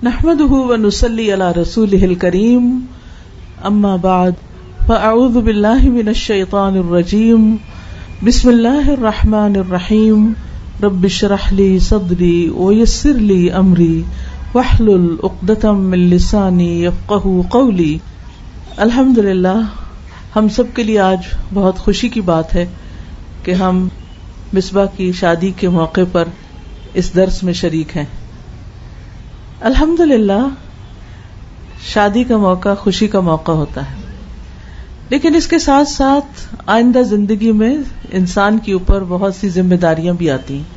نحمده ونصلي على رسوله الكريم اما بعد فاعوذ بالله من الشيطان الرجيم بسم الله الرحمن الرحيم رب اشرح لي صدري ويسر لي امري واحلل عقدة من لساني يفقهوا قولي. الحمدللہ ہم سب کے لیے آج بہت خوشی کی بات ہے کہ ہم مصباح کی شادی کے موقع پر اس درس میں شریک ہیں. الحمدللہ شادی کا موقع خوشی کا موقع ہوتا ہے، لیکن اس کے ساتھ ساتھ آئندہ زندگی میں انسان کے اوپر بہت سی ذمہ داریاں بھی آتی ہیں.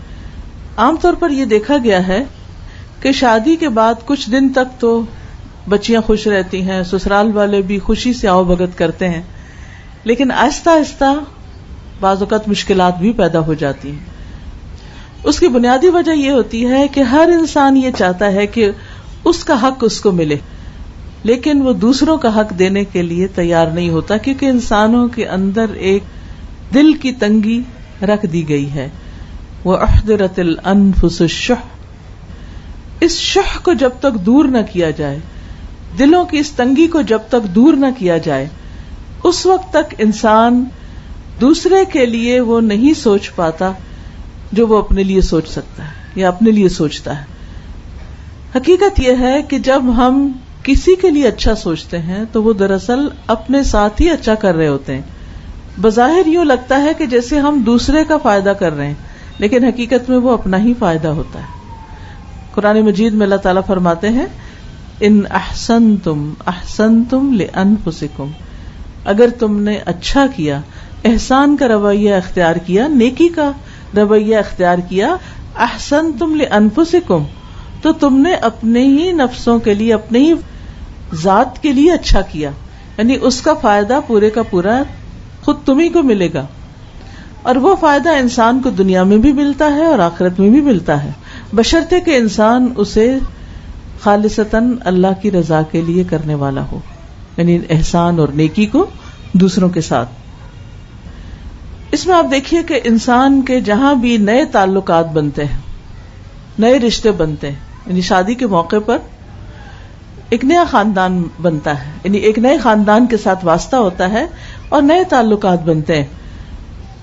عام طور پر یہ دیکھا گیا ہے کہ شادی کے بعد کچھ دن تک تو بچیاں خوش رہتی ہیں، سسرال والے بھی خوشی سے آؤ بھگت کرتے ہیں، لیکن آہستہ آہستہ بعض اوقات مشکلات بھی پیدا ہو جاتی ہیں. اس کی بنیادی وجہ یہ ہوتی ہے کہ ہر انسان یہ چاہتا ہے کہ اس کا حق اس کو ملے، لیکن وہ دوسروں کا حق دینے کے لیے تیار نہیں ہوتا، کیونکہ انسانوں کے اندر ایک دل کی تنگی رکھ دی گئی ہے. وَأُحْضِرَتِ الْأَنفُسُ الشُّحَّ، اس شح کو جب تک دور نہ کیا جائے، دلوں کی اس تنگی کو جب تک دور نہ کیا جائے، اس وقت تک انسان دوسرے کے لیے وہ نہیں سوچ پاتا جو وہ اپنے لیے سوچ سکتا ہے یا اپنے لیے سوچتا ہے. حقیقت یہ ہے کہ جب ہم کسی کے لیے اچھا سوچتے ہیں تو وہ دراصل اپنے ساتھ ہی اچھا کر رہے ہوتے ہیں. بظاہر یوں لگتا ہے کہ جیسے ہم دوسرے کا فائدہ کر رہے ہیں، لیکن حقیقت میں وہ اپنا ہی فائدہ ہوتا ہے. قرآن مجید میں اللہ تعالیٰ فرماتے ہیں ان احسنتم احسنتم لانفسکم، اگر تم نے اچھا کیا، احسان کا رویہ اختیار کیا، نیکی کا رویہ اختیار کیا، احسنتم لانفسکم، تو تم نے اپنے ہی نفسوں کے لیے، اپنے ہی ذات کے لیے اچھا کیا، یعنی اس کا فائدہ پورے کا پورا خود تمہیں کو ملے گا. اور وہ فائدہ انسان کو دنیا میں بھی ملتا ہے اور آخرت میں بھی ملتا ہے، بشرطے کہ انسان اسے خالصتاً اللہ کی رضا کے لیے کرنے والا ہو، یعنی احسان اور نیکی کو دوسروں کے ساتھ. اس میں آپ دیکھیے کہ انسان کے جہاں بھی نئے تعلقات بنتے ہیں، نئے رشتے بنتے ہیں، یعنی شادی کے موقع پر ایک نیا خاندان بنتا ہے، یعنی ایک نئے خاندان کے ساتھ واسطہ ہوتا ہے اور نئے تعلقات بنتے ہیں.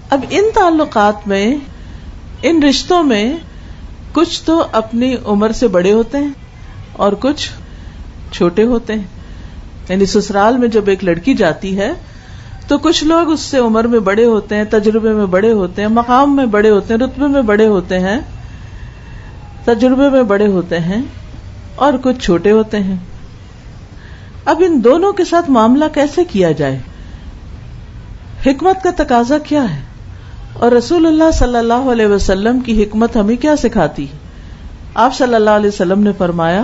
اب ان تعلقات میں، ان رشتوں میں کچھ تو اپنی عمر سے بڑے ہوتے ہیں اور کچھ چھوٹے ہوتے ہیں. یعنی سسرال میں جب ایک لڑکی جاتی ہے تو کچھ لوگ اس سے عمر میں بڑے ہوتے ہیں، تجربے میں بڑے ہوتے ہیں، مقام میں بڑے ہوتے ہیں، رتبے میں بڑے ہوتے ہیں، تجربے میں بڑے ہوتے ہیں، اور کچھ چھوٹے ہوتے ہیں. اب ان دونوں کے ساتھ معاملہ کیسے کیا جائے؟ حکمت کا تقاضا کیا ہے؟ اور رسول اللہ صلی اللہ علیہ وسلم کی حکمت ہمیں کیا سکھاتی؟ آپ صلی اللہ علیہ وسلم نے فرمایا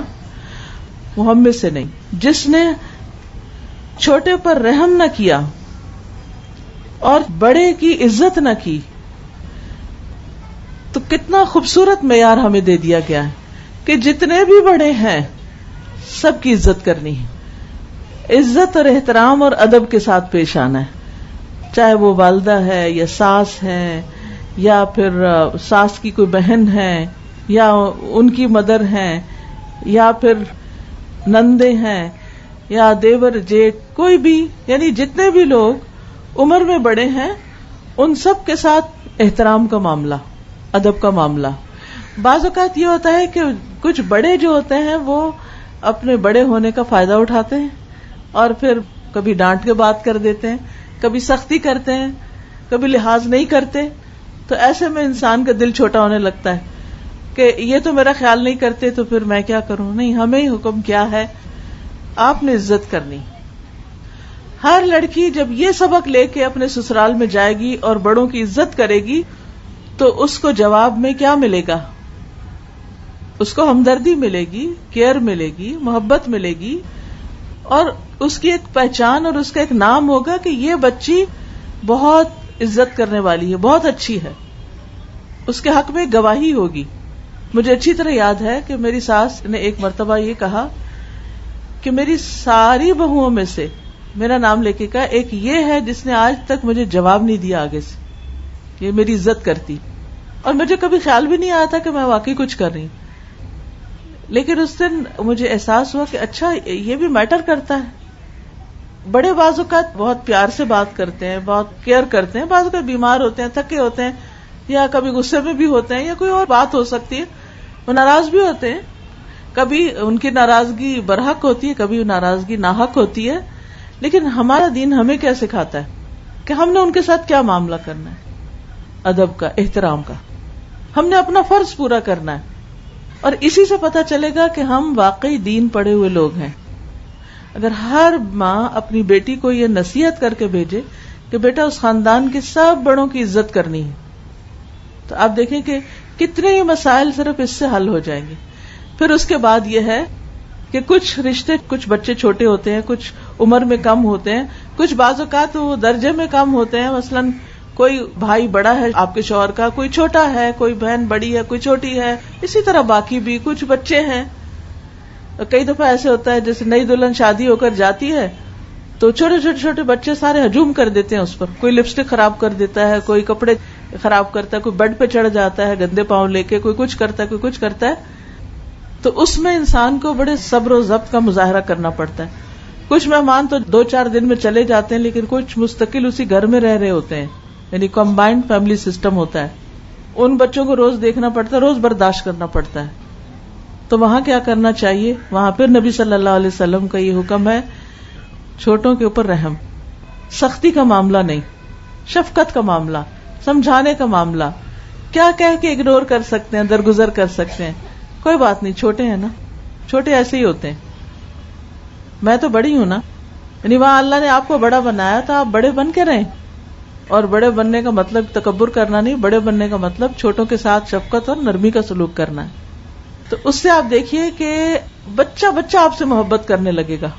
محمد سے نہیں، جس نے چھوٹے پر رحم نہ کیا اور بڑے کی عزت نہ کی. تو کتنا خوبصورت معیار ہمیں دے دیا گیا ہے کہ جتنے بھی بڑے ہیں سب کی عزت کرنی ہے، عزت اور احترام اور ادب کے ساتھ پیش آنا ہے، چاہے وہ والدہ ہے یا ساس ہے یا پھر ساس کی کوئی بہن ہے یا ان کی مدر ہے یا پھر نندے ہیں یا دیور جیٹ، کوئی بھی، یعنی جتنے بھی لوگ عمر میں بڑے ہیں ان سب کے ساتھ احترام کا معاملہ، ادب کا معاملہ. بعض اوقات یہ ہوتا ہے کہ کچھ بڑے جو ہوتے ہیں وہ اپنے بڑے ہونے کا فائدہ اٹھاتے ہیں اور پھر کبھی ڈانٹ کے بات کر دیتے ہیں، کبھی سختی کرتے ہیں، کبھی لحاظ نہیں کرتے. تو ایسے میں انسان کا دل چھوٹا ہونے لگتا ہے کہ یہ تو میرا خیال نہیں کرتے تو پھر میں کیا کروں. نہیں، ہمیں حکم کیا ہے، آپ نے عزت کرنی. ہر لڑکی جب یہ سبق لے کے اپنے سسرال میں جائے گی اور بڑوں کی عزت کرے گی تو اس کو جواب میں کیا ملے گا؟ اس کو ہمدردی ملے گی، کیئر ملے گی، محبت ملے گی، اور اس کی ایک پہچان اور اس کا ایک نام ہوگا کہ یہ بچی بہت عزت کرنے والی ہے، بہت اچھی ہے. اس کے حق میں گواہی ہوگی. مجھے اچھی طرح یاد ہے کہ میری ساس نے ایک مرتبہ یہ کہا کہ میری ساری بہوؤں میں سے میرا نام لے کے کہا ایک یہ ہے جس نے آج تک مجھے جواب نہیں دیا آگے سے، یہ میری عزت کرتی، اور مجھے کبھی خیال بھی نہیں آیا تھا کہ میں واقعی کچھ کر رہی ہوں. لیکن اس دن مجھے احساس ہوا کہ اچھا یہ بھی میٹر کرتا ہے. بڑے بعض اوقات بہت پیار سے بات کرتے ہیں, بہت کیئر کرتے ہیں, بعض اوقات بیمار ہوتے ہیں, تھکے ہوتے ہیں, یا کبھی غصے میں بھی ہوتے ہیں, یا کوئی اور بات ہو سکتی ہے, وہ ناراض بھی ہوتے ہیں. کبھی ان کی ناراضگی برحق ہوتی ہے, کبھی ناراضگی ناحق ہوتی ہے. لیکن ہمارا دین ہمیں کیا سکھاتا ہے کہ ہم نے ان کے ساتھ کیا معاملہ کرنا ہے, ادب کا, احترام کا. ہم نے اپنا فرض پورا کرنا ہے, اور اسی سے پتہ چلے گا کہ ہم واقعی دین پڑھے ہوئے لوگ ہیں. اگر ہر ماں اپنی بیٹی کو یہ نصیحت کر کے بھیجے کہ بیٹا اس خاندان کے سب بڑوں کی عزت کرنی ہے, تو آپ دیکھیں کہ کتنے ہی مسائل صرف اس سے حل ہو جائیں گے. پھر اس کے بعد یہ ہے کہ کچھ رشتے, کچھ بچے چھوٹے ہوتے ہیں, کچھ عمر میں کم ہوتے ہیں, کچھ بعض اوقات وہ درجے میں کم ہوتے ہیں. مثلاً کوئی بھائی بڑا ہے آپ کے شوہر کا, کوئی چھوٹا ہے, کوئی بہن بڑی ہے, کوئی چھوٹی ہے, اسی طرح باقی بھی کچھ بچے ہیں. کئی دفعہ ایسے ہوتا ہے جیسے نئی دلہن شادی ہو کر جاتی ہے تو چھوٹے چھوٹے چھوٹے بچے سارے ہجوم کر دیتے ہیں اس پر. کوئی لپسٹک خراب کر دیتا ہے, کوئی کپڑے خراب کرتا ہے, کوئی بیڈ پہ چڑھ جاتا ہے گندے پاؤں لے کے, کوئی کچھ کرتا ہے, کوئی کچھ کرتا ہے. تو اس میں انسان کو بڑے صبر و ضبط کا مظاہرہ کرنا پڑتا ہے. کچھ مہمان تو 2-4 دن میں چلے جاتے ہیں, لیکن کچھ مستقل اسی گھر میں رہ رہے ہوتے ہیں, یعنی کمبائنڈ فیملی سسٹم ہوتا ہے. ان بچوں کو روز دیکھنا پڑتا ہے, روز برداشت کرنا پڑتا ہے. تو وہاں کیا کرنا چاہیے؟ وہاں پھر نبی صلی اللہ علیہ وسلم کا یہ حکم ہے, چھوٹوں کے اوپر رحم, سختی کا معاملہ نہیں, شفقت کا معاملہ, سمجھانے کا معاملہ. کیا کہہ کے اگنور کر سکتے ہیں, درگزر کر سکتے ہیں, کوئی بات نہیں, چھوٹے ہیں نا, چھوٹے ایسے ہی ہوتے ہیں. میں تو بڑی ہوں نا, یعنی وہاں اللہ نے آپ کو بڑا بنایا تو آپ بڑے بن کے رہیں. اور بڑے بننے کا مطلب تکبر کرنا نہیں, بڑے بننے کا مطلب چھوٹوں کے ساتھ شفقت اور نرمی کا سلوک کرنا ہے. تو اس سے آپ دیکھیے کہ بچہ آپ سے محبت کرنے لگے گا,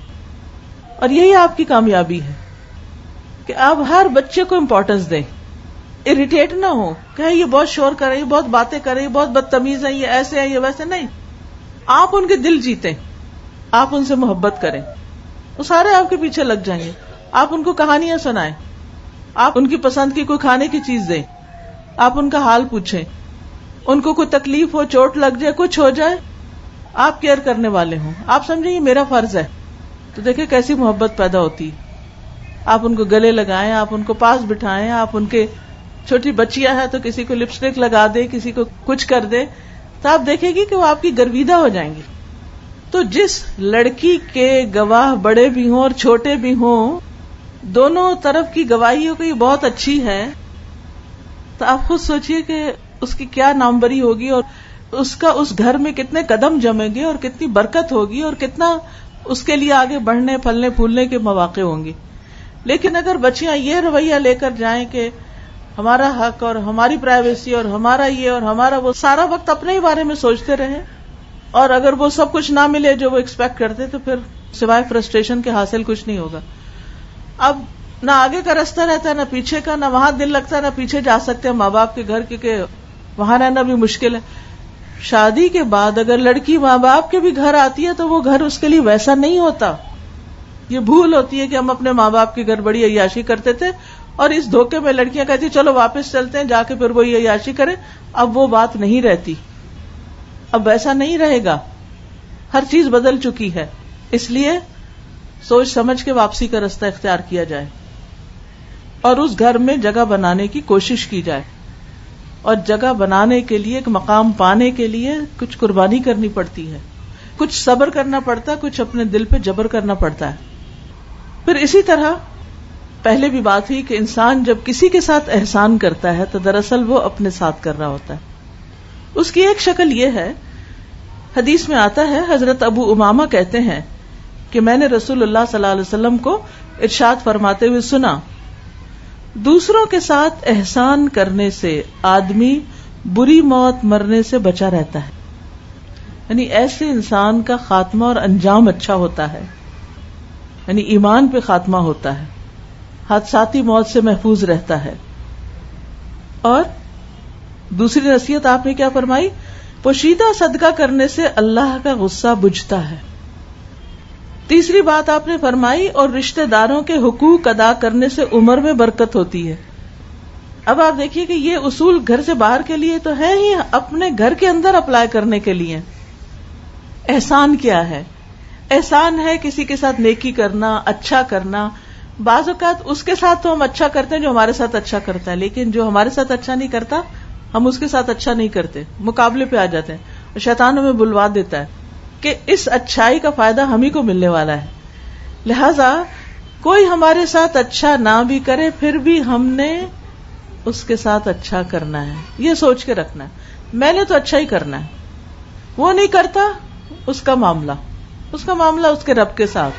اور یہی آپ کی کامیابی ہے کہ آپ ہر بچے کو امپورٹنس دیں. اریٹیٹ نہ ہو کہ یہ بہت شور کر رہے, یہ بہت باتیں کر رہے, یہ بہت بدتمیز ہے, یہ ایسے ہیں, یہ ویسے. نہیں, آپ ان کے دل جیتیں, آپ ان سے محبت کریں, وہ سارے آپ کے پیچھے لگ جائیں گے. آپ ان کو کہانیاں سنائیں, آپ ان کی پسند کی کوئی کھانے کی چیز دیں, آپ ان کا حال پوچھیں, ان کو کوئی تکلیف ہو, چوٹ لگ جائے, کچھ ہو جائے, آپ کیئر کرنے والے ہوں, آپ سمجھیں یہ میرا فرض ہے. تو دیکھیں کیسی محبت پیدا ہوتی. آپ ان کو گلے لگائیں, آپ ان کو پاس بٹھائیں, آپ ان کے چھوٹی بچیاں ہیں تو کسی کو لپسٹک لگا دے, کسی کو کچھ کر دے, تو آپ دیکھیں گی کہ وہ آپ کی گرویدہ ہو جائیں گی. تو جس لڑکی کے گواہ بڑے بھی ہوں اور چھوٹے بھی ہوں, دونوں طرف کی گواہی ہو کہ یہ بہت اچھی ہے, تو آپ خود سوچئے کہ اس کی کیا ناموری ہوگی, اور اس کا اس گھر میں کتنے قدم جمیں گے, اور کتنی برکت ہوگی, اور کتنا اس کے لیے آگے بڑھنے پھلنے پھولنے کے مواقع ہوں گے. لیکن اگر بچیاں یہ رویہ لے کر جائیں کہ ہمارا حق اور ہماری پرائیویسی اور ہمارا یہ اور ہمارا وہ, سارا وقت اپنے ہی بارے میں سوچتے رہے, اور اگر وہ سب کچھ نہ ملے جو وہ ایکسپیکٹ کرتے, تو پھر سوائے فرسٹریشن کے حاصل کچھ نہیں ہوگا. اب نہ آگے کا راستہ رہتا ہے, نہ پیچھے کا, نہ وہاں دل لگتا ہے, نہ پیچھے جا سکتے ہیں ماں باپ کے گھر, کیونکہ وہاں رہنا بھی مشکل ہے. شادی کے بعد اگر لڑکی ماں باپ کے بھی گھر آتی ہے تو وہ گھر اس کے لیے ویسا نہیں ہوتا. یہ بھول ہوتی ہے کہ ہم اپنے ماں باپ کے گھر بڑی عیاشی کرتے تھے, اور اس دھوکے میں لڑکیاں کہتی چلو واپس چلتے ہیں, جا کے پھر وہ عیاشی کرے. اب وہ بات نہیں رہتی, اب ویسا نہیں رہے گا, ہر چیز بدل چکی ہے. اس لیے سوچ سمجھ کے واپسی کا راستہ اختیار کیا جائے, اور اس گھر میں جگہ بنانے کی کوشش کی جائے. اور جگہ بنانے کے لیے, ایک مقام پانے کے لیے کچھ قربانی کرنی پڑتی ہے, کچھ صبر کرنا پڑتا ہے, کچھ اپنے دل پہ جبر کرنا پڑتا ہے. پھر اسی طرح پہلے بھی بات ہوئی کہ انسان جب کسی کے ساتھ احسان کرتا ہے تو دراصل وہ اپنے ساتھ کر رہا ہوتا ہے. اس کی ایک شکل یہ ہے, حدیث میں آتا ہے, حضرت ابو امامہ کہتے ہیں کہ میں نے رسول اللہ صلی اللہ علیہ وسلم کو ارشاد فرماتے ہوئے سنا, دوسروں کے ساتھ احسان کرنے سے آدمی بری موت مرنے سے بچا رہتا ہے. یعنی ایسے انسان کا خاتمہ اور انجام اچھا ہوتا ہے, یعنی ایمان پہ خاتمہ ہوتا ہے, حادثاتی موت سے محفوظ رہتا ہے. اور دوسری نصیحت آپ نے کیا فرمائی, پوشیدہ صدقہ کرنے سے اللہ کا غصہ بجھتا ہے. تیسری بات آپ نے فرمائی, اور رشتہ داروں کے حقوق ادا کرنے سے عمر میں برکت ہوتی ہے. اب آپ دیکھیے کہ یہ اصول گھر سے باہر کے لیے تو ہے ہی, اپنے گھر کے اندر اپلائی کرنے کے لیے. احسان کیا ہے؟ احسان ہے کسی کے ساتھ نیکی کرنا، اچھا کرنا. بعض اوقات اس کے ساتھ تو ہم اچھا کرتے ہیں جو ہمارے ساتھ اچھا کرتا ہے، لیکن جو ہمارے ساتھ اچھا نہیں کرتا ہم اس کے ساتھ اچھا نہیں کرتے، مقابلے پہ آ جاتے ہیں. اور شیطان ہمیں بلوا دیتا ہے کہ اس اچھائی کا فائدہ ہم ہی کو ملنے والا ہے، لہذا کوئی ہمارے ساتھ اچھا نہ بھی کرے پھر بھی ہم نے اس کے ساتھ اچھا کرنا ہے. یہ سوچ کے رکھنا ہے میں نے تو اچھا ہی کرنا ہے، وہ نہیں کرتا اس کا معاملہ اس کے رب کے ساتھ،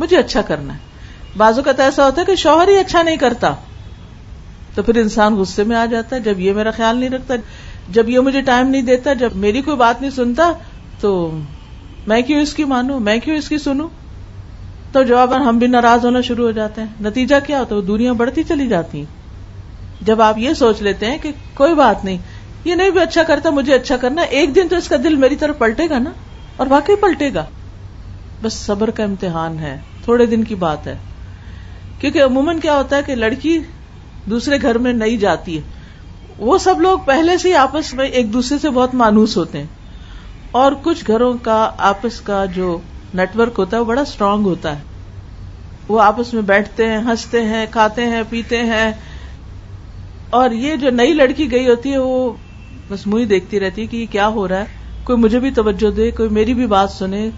مجھے اچھا کرنا ہے. بعض اوقات ایسا ہوتا ہے کہ شوہر ہی اچھا نہیں کرتا تو پھر انسان غصے میں آ جاتا ہے، جب یہ میرا خیال نہیں رکھتا، جب یہ مجھے ٹائم نہیں دیتا، جب میری کوئی بات نہیں سنتا تو میں کیوں اس کی مانوں، میں کیوں اس کی سنوں. تو جواباً ہم بھی ناراض ہونا شروع ہو جاتے ہیں. نتیجہ کیا ہوتا ہے؟ دنیا بڑھتی چلی جاتی ہیں. جب آپ یہ سوچ لیتے ہیں کہ کوئی بات نہیں، یہ نہیں بھی اچھا کرتا، مجھے اچھا کرنا، ایک دن تو اس کا دل میری طرف پلٹے گا نا، اور واقعی پلٹے گا. بس صبر کا امتحان ہے، تھوڑے دن کی بات ہے. کیونکہ عموماً کیا ہوتا ہے کہ لڑکی دوسرے گھر میں نہیں جاتی ہے، وہ سب لوگ پہلے سے ہی آپس میں ایک دوسرے سے بہت مانوس ہوتے ہیں، اور کچھ گھروں کا آپس کا جو نیٹ ورک ہوتا ہے وہ بڑا اسٹرانگ ہوتا ہے. وہ آپس میں بیٹھتے ہیں، ہنستے ہیں، کھاتے ہیں، پیتے ہیں. اور یہ جو نئی لڑکی گئی ہوتی ہے وہ بس منہ ہی دیکھتی رہتی ہے کہ یہ کیا ہو رہا ہے، کوئی مجھے بھی توجہ دے، کوئی میری بھی بات سنے،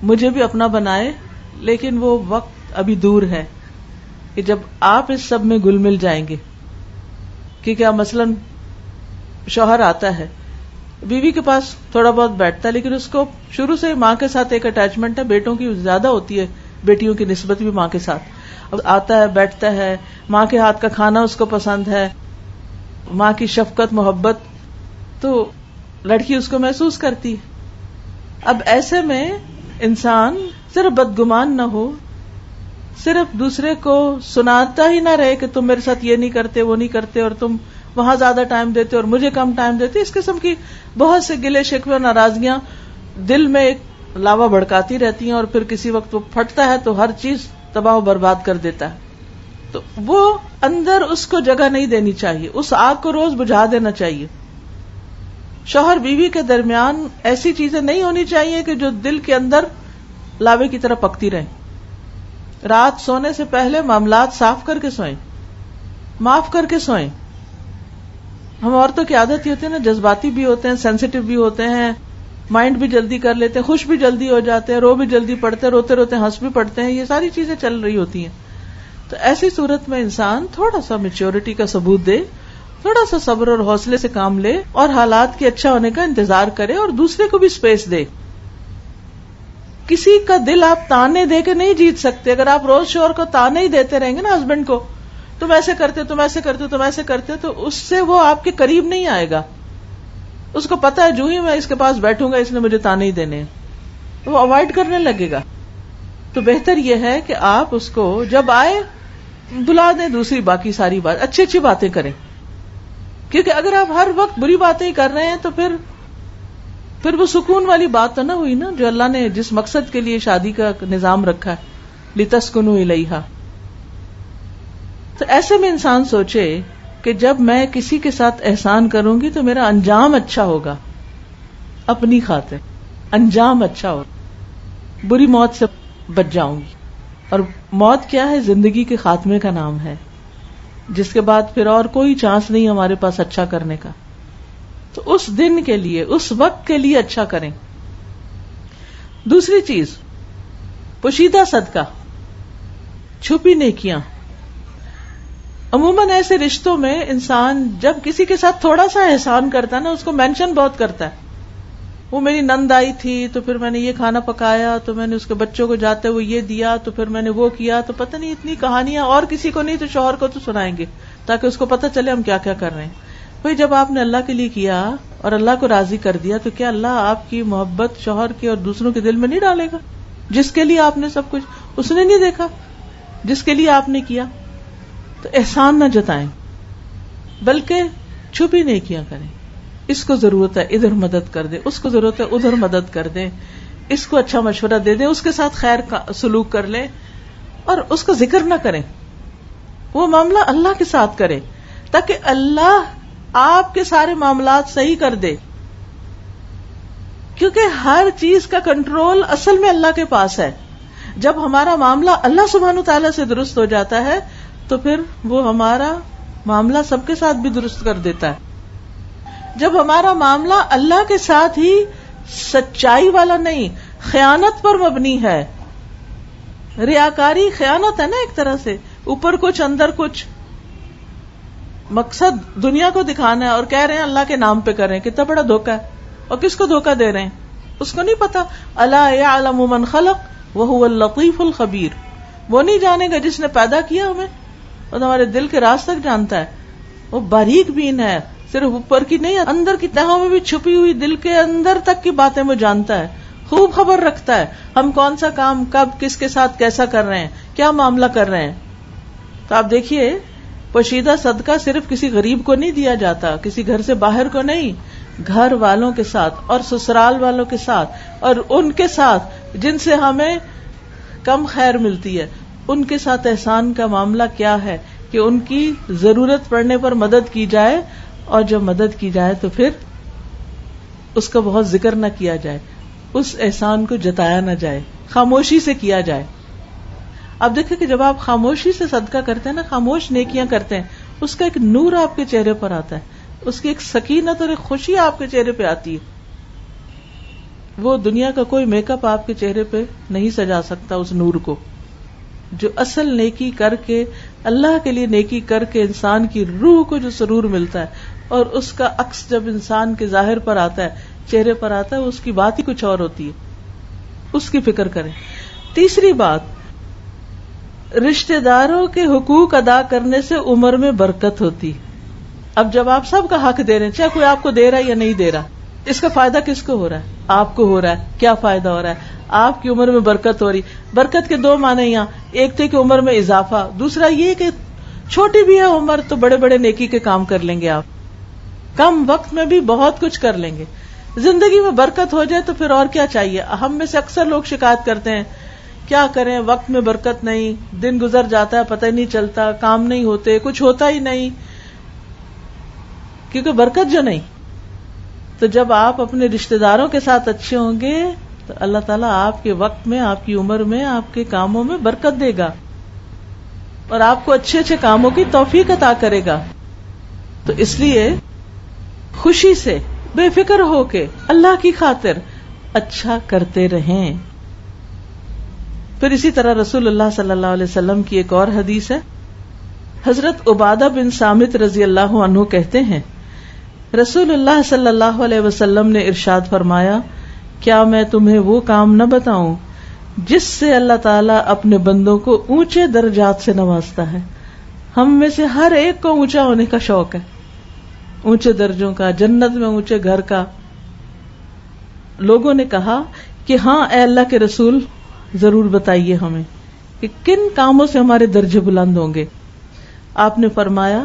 مجھے بھی اپنا بنائے. لیکن وہ وقت ابھی دور ہے کہ جب آپ اس سب میں گل مل جائیں گے. کیونکہ مثلاً شوہر آتا ہے، بیوی کے پاس تھوڑا بہت بیٹھتا ہے، لیکن اس کو شروع سے ماں کے ساتھ ایک اٹیچمنٹ ہے، بیٹوں کی زیادہ ہوتی ہے بیٹیوں کی نسبت بھی ماں کے ساتھ. اب آتا ہے، بیٹھتا ہے، ماں کے ہاتھ کا کھانا اس کو پسند ہے، ماں کی شفقت محبت، تو لڑکی اس کو محسوس کرتی. اب ایسے میں انسان صرف بدگمان نہ ہو، صرف دوسرے کو سناتا ہی نہ رہے کہ تم میرے ساتھ یہ نہیں کرتے، وہ نہیں کرتے، اور تم وہاں زیادہ ٹائم دیتے اور مجھے کم ٹائم دیتے. اس قسم کی بہت سے گلے شکوے اور ناراضگیاں دل میں ایک لاوا بھڑکاتی رہتی ہیں، اور پھر کسی وقت وہ پھٹتا ہے تو ہر چیز تباہ و برباد کر دیتا ہے. تو وہ اندر اس کو جگہ نہیں دینی چاہیے، اس آگ کو روز بجھا دینا چاہیے. شوہر بیوی کے درمیان ایسی چیزیں نہیں ہونی چاہیے کہ جو دل کے اندر لاوے کی طرح پکتی رہیں. رات سونے سے پہلے معاملات صاف کر کے سوئیں، معاف کر کے سوئیں. ہم عورتوں کی عادت یہ ہوتی ہے نا، جذباتی بھی ہوتے ہیں، سینسیٹیو بھی ہوتے ہیں، مائنڈ بھی جلدی کر لیتے ہیں، خوش بھی جلدی ہو جاتے ہیں، رو بھی جلدی پڑتے ہیں، روتے روتے ہنس بھی پڑتے ہیں. یہ ساری چیزیں چل رہی ہوتی ہیں. تو ایسی صورت میں انسان تھوڑا سا میچورٹی کا ثبوت دے، تھوڑا سا صبر اور حوصلے سے کام لے، اور حالات کے اچھا ہونے کا انتظار کرے، اور دوسرے کو بھی اسپیس دے. کسی کا دل آپ تانے دے کے نہیں جیت سکتے. اگر آپ روز شوہر کو تانے ہی دیتے رہیں گے نا، ہسبینڈ کو، تم ایسے کرتے، تم ایسے کرتے، تم ایسے کرتے، تو اس سے وہ آپ کے قریب نہیں آئے گا. اس کو پتا ہے جو ہی میں اس کے پاس بیٹھوں گا اس نے مجھے تانے ہی دینے، وہ اوائڈ کرنے لگے گا. تو بہتر یہ ہے کہ آپ اس کو جب آئے بلا دیں، دوسری باقی ساری بات اچھی اچھی باتیں کریں. کیونکہ اگر آپ ہر وقت بری باتیں ہی کر رہے ہیں تو پھر وہ سکون والی بات تو نہ ہوئی نا، جو اللہ نے جس مقصد کے لیے شادی کا نظام رکھا ہے، لِتَسْكُنُوا إِلَيْهَا. تو ایسے میں انسان سوچے کہ جب میں کسی کے ساتھ احسان کروں گی تو میرا انجام اچھا ہوگا، اپنی خاطر انجام اچھا ہوگا، بری موت سے بچ جاؤں گی. اور موت کیا ہے؟ زندگی کے خاتمے کا نام ہے، جس کے بعد پھر اور کوئی چانس نہیں ہمارے پاس اچھا کرنے کا. تو اس دن کے لیے، اس وقت کے لیے اچھا کریں. دوسری چیز، پوشیدہ صدقہ، چھپی نیکیاں. عموماً ایسے رشتوں میں انسان جب کسی کے ساتھ تھوڑا سا احسان کرتا ہے نا، اس کو مینشن بہت کرتا ہے. وہ میری نند آئی تھی تو پھر میں نے یہ کھانا پکایا، تو میں نے اس کے بچوں کو جاتے ہوئے یہ دیا، تو پھر میں نے وہ کیا. تو پتہ نہیں اتنی کہانیاں، اور کسی کو نہیں تو شوہر کو تو سنائیں گے تاکہ اس کو پتہ چلے ہم کیا کیا کر رہے ہیں. بھئی جب آپ نے اللہ کے لیے کیا اور اللہ کو راضی کر دیا تو کیا اللہ آپ کی محبت شوہر کے اور دوسروں کے دل میں نہیں ڈالے گا؟ جس کے لیے آپ نے سب کچھ، اس نے نہیں دیکھا جس کے لیے آپ نے کیا. تو احسان نہ جتائیں بلکہ چھپی نیکیاں کریں. اس کو ضرورت ہے ادھر مدد کر دیں، اس کو ضرورت ہے ادھر مدد کر دیں، اس کو اچھا مشورہ دے دیں، اس کے ساتھ خیر کا سلوک کر لیں، اور اس کا ذکر نہ کریں. وہ معاملہ اللہ کے ساتھ کریں تاکہ اللہ آپ کے سارے معاملات صحیح کر دے. کیونکہ ہر چیز کا کنٹرول اصل میں اللہ کے پاس ہے. جب ہمارا معاملہ اللہ سبحانہ تعالیٰ سے درست ہو جاتا ہے تو پھر وہ ہمارا معاملہ سب کے ساتھ بھی درست کر دیتا ہے. جب ہمارا معاملہ اللہ کے ساتھ ہی سچائی والا نہیں، خیانت پر مبنی ہے. ریاکاری خیانت ہے نا ایک طرح سے، اوپر کچھ اندر کچھ، مقصد دنیا کو دکھانا ہے اور کہہ رہے ہیں اللہ کے نام پہ کر رہے ہیں. کتنا بڑا دھوکہ ہے. اور کس کو دھوکہ دے رہے ہیں؟ اس کو نہیں پتا. الا یعلم من خلق وہو اللطیف الخبیر. وہ نہیں جانے گا جس نے پیدا کیا ہمیں اور ہمارے دل کے راز تک جانتا ہے. وہ باریک بین ہے، صرف اوپر کی نہیں، اندر کی تہوں میں بھی چھپی ہوئی دل کے اندر تک کی باتیں وہ جانتا ہے، خوب خبر رکھتا ہے ہم کون سا کام کب کس کے ساتھ کیسا کر رہے ہیں، کیا معاملہ کر رہے ہیں. تو آپ دیکھیے پوشیدہ صدقہ صرف کسی غریب کو نہیں دیا جاتا، کسی گھر سے باہر کو نہیں، گھر والوں کے ساتھ اور سسرال والوں کے ساتھ اور ان کے ساتھ جن سے ہمیں کم خیر ملتی ہے، ان کے ساتھ احسان کا معاملہ کیا ہے کہ ان کی ضرورت پڑنے پر مدد کی جائے، اور جب مدد کی جائے تو پھر اس کا بہت ذکر نہ کیا جائے، اس احسان کو جتایا نہ جائے، خاموشی سے کیا جائے. اب دیکھیں کہ جب آپ خاموشی سے صدقہ کرتے ہیں نا، خاموش نیکیاں کرتے ہیں، اس کا ایک نور آپ کے چہرے پر آتا ہے، اس کی ایک سکینت اور ایک خوشی آپ کے چہرے پہ آتی ہے. وہ دنیا کا کوئی میک اپ آپ کے چہرے پہ نہیں سجا سکتا اس نور کو. جو اصل نیکی کر کے، اللہ کے لیے نیکی کر کے انسان کی روح کو جو سرور ملتا ہے اور اس کا عکس جب انسان کے ظاہر پر آتا ہے، چہرے پر آتا ہے، اس کی بات ہی کچھ اور ہوتی ہے. اس کی فکر کریں. تیسری بات، رشتہ داروں کے حقوق ادا کرنے سے عمر میں برکت ہوتی. اب جب آپ سب کا حق دے رہے ہیں، چاہے کوئی آپ کو دے رہا ہے یا نہیں دے رہا، اس کا فائدہ کس کو ہو رہا ہے؟ آپ کو ہو رہا ہے. کیا فائدہ ہو رہا ہے؟ آپ کی عمر میں برکت ہو رہی. برکت کے دو معنی یہاں، ایک تھے کہ عمر میں اضافہ، دوسرا یہ کہ چھوٹی بھی ہے عمر تو بڑے بڑے نیکی کے کام کر لیں گے آپ، کم وقت میں بھی بہت کچھ کر لیں گے. زندگی میں برکت ہو جائے تو پھر اور کیا چاہیے. ہم میں سے اکثر لوگ شکایت کرتے ہیں کیا کریں، وقت میں برکت نہیں، دن گزر جاتا ہے پتہ ہی نہیں چلتا، کام نہیں ہوتے، کچھ ہوتا ہی نہیں، کیونکہ برکت جو نہیں. تو جب آپ اپنے رشتہ داروں کے ساتھ اچھے ہوں گے تو اللہ تعالیٰ آپ کے وقت میں، آپ کی عمر میں، آپ کے کاموں میں برکت دے گا اور آپ کو اچھے اچھے کاموں کی توفیق عطا کرے گا. تو اس لیے خوشی سے، بے فکر ہو کے، اللہ کی خاطر اچھا کرتے رہیں. پھر اسی طرح رسول اللہ صلی اللہ علیہ وسلم کی ایک اور حدیث ہے. حضرت عبادہ بن صامت رضی اللہ عنہ کہتے ہیں رسول اللہ صلی اللہ علیہ وسلم نے ارشاد فرمایا، کیا میں تمہیں وہ کام نہ بتاؤں جس سے اللہ تعالیٰ اپنے بندوں کو اونچے درجات سے نوازتا ہے. ہم میں سے ہر ایک کو اونچا ہونے کا شوق ہے، اونچے درجوں کا، جنت میں اونچے گھر کا. لوگوں نے کہا کہ ہاں اے اللہ کے رسول، ضرور بتائیے ہمیں کہ کن کاموں سے ہمارے درجے بلند ہوں گے. آپ نے فرمایا،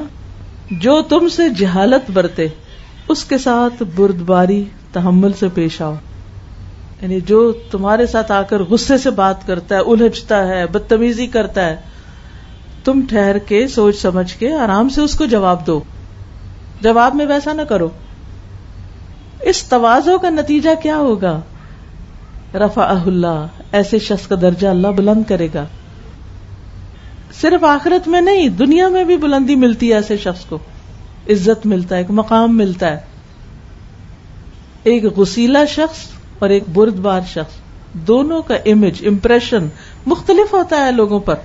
جو تم سے جہالت برتے اس کے ساتھ بردباری تحمل سے پیش آؤ. یعنی جو تمہارے ساتھ آ کر غصے سے بات کرتا ہے، الجھتا ہے، بدتمیزی کرتا ہے، تم ٹھہر کے سوچ سمجھ کے آرام سے اس کو جواب دو. جواب میں ویسا نہ کرو. اس تواضع کا نتیجہ کیا ہوگا؟ رفعہ اللہ، ایسے شخص کا درجہ اللہ بلند کرے گا. صرف آخرت میں نہیں، دنیا میں بھی بلندی ملتی ہے. ایسے شخص کو عزت ملتا ہے، ایک مقام ملتا ہے. ایک غسیلا شخص اور ایک بردبار شخص، دونوں کا امیج، امپریشن مختلف ہوتا ہے لوگوں پر.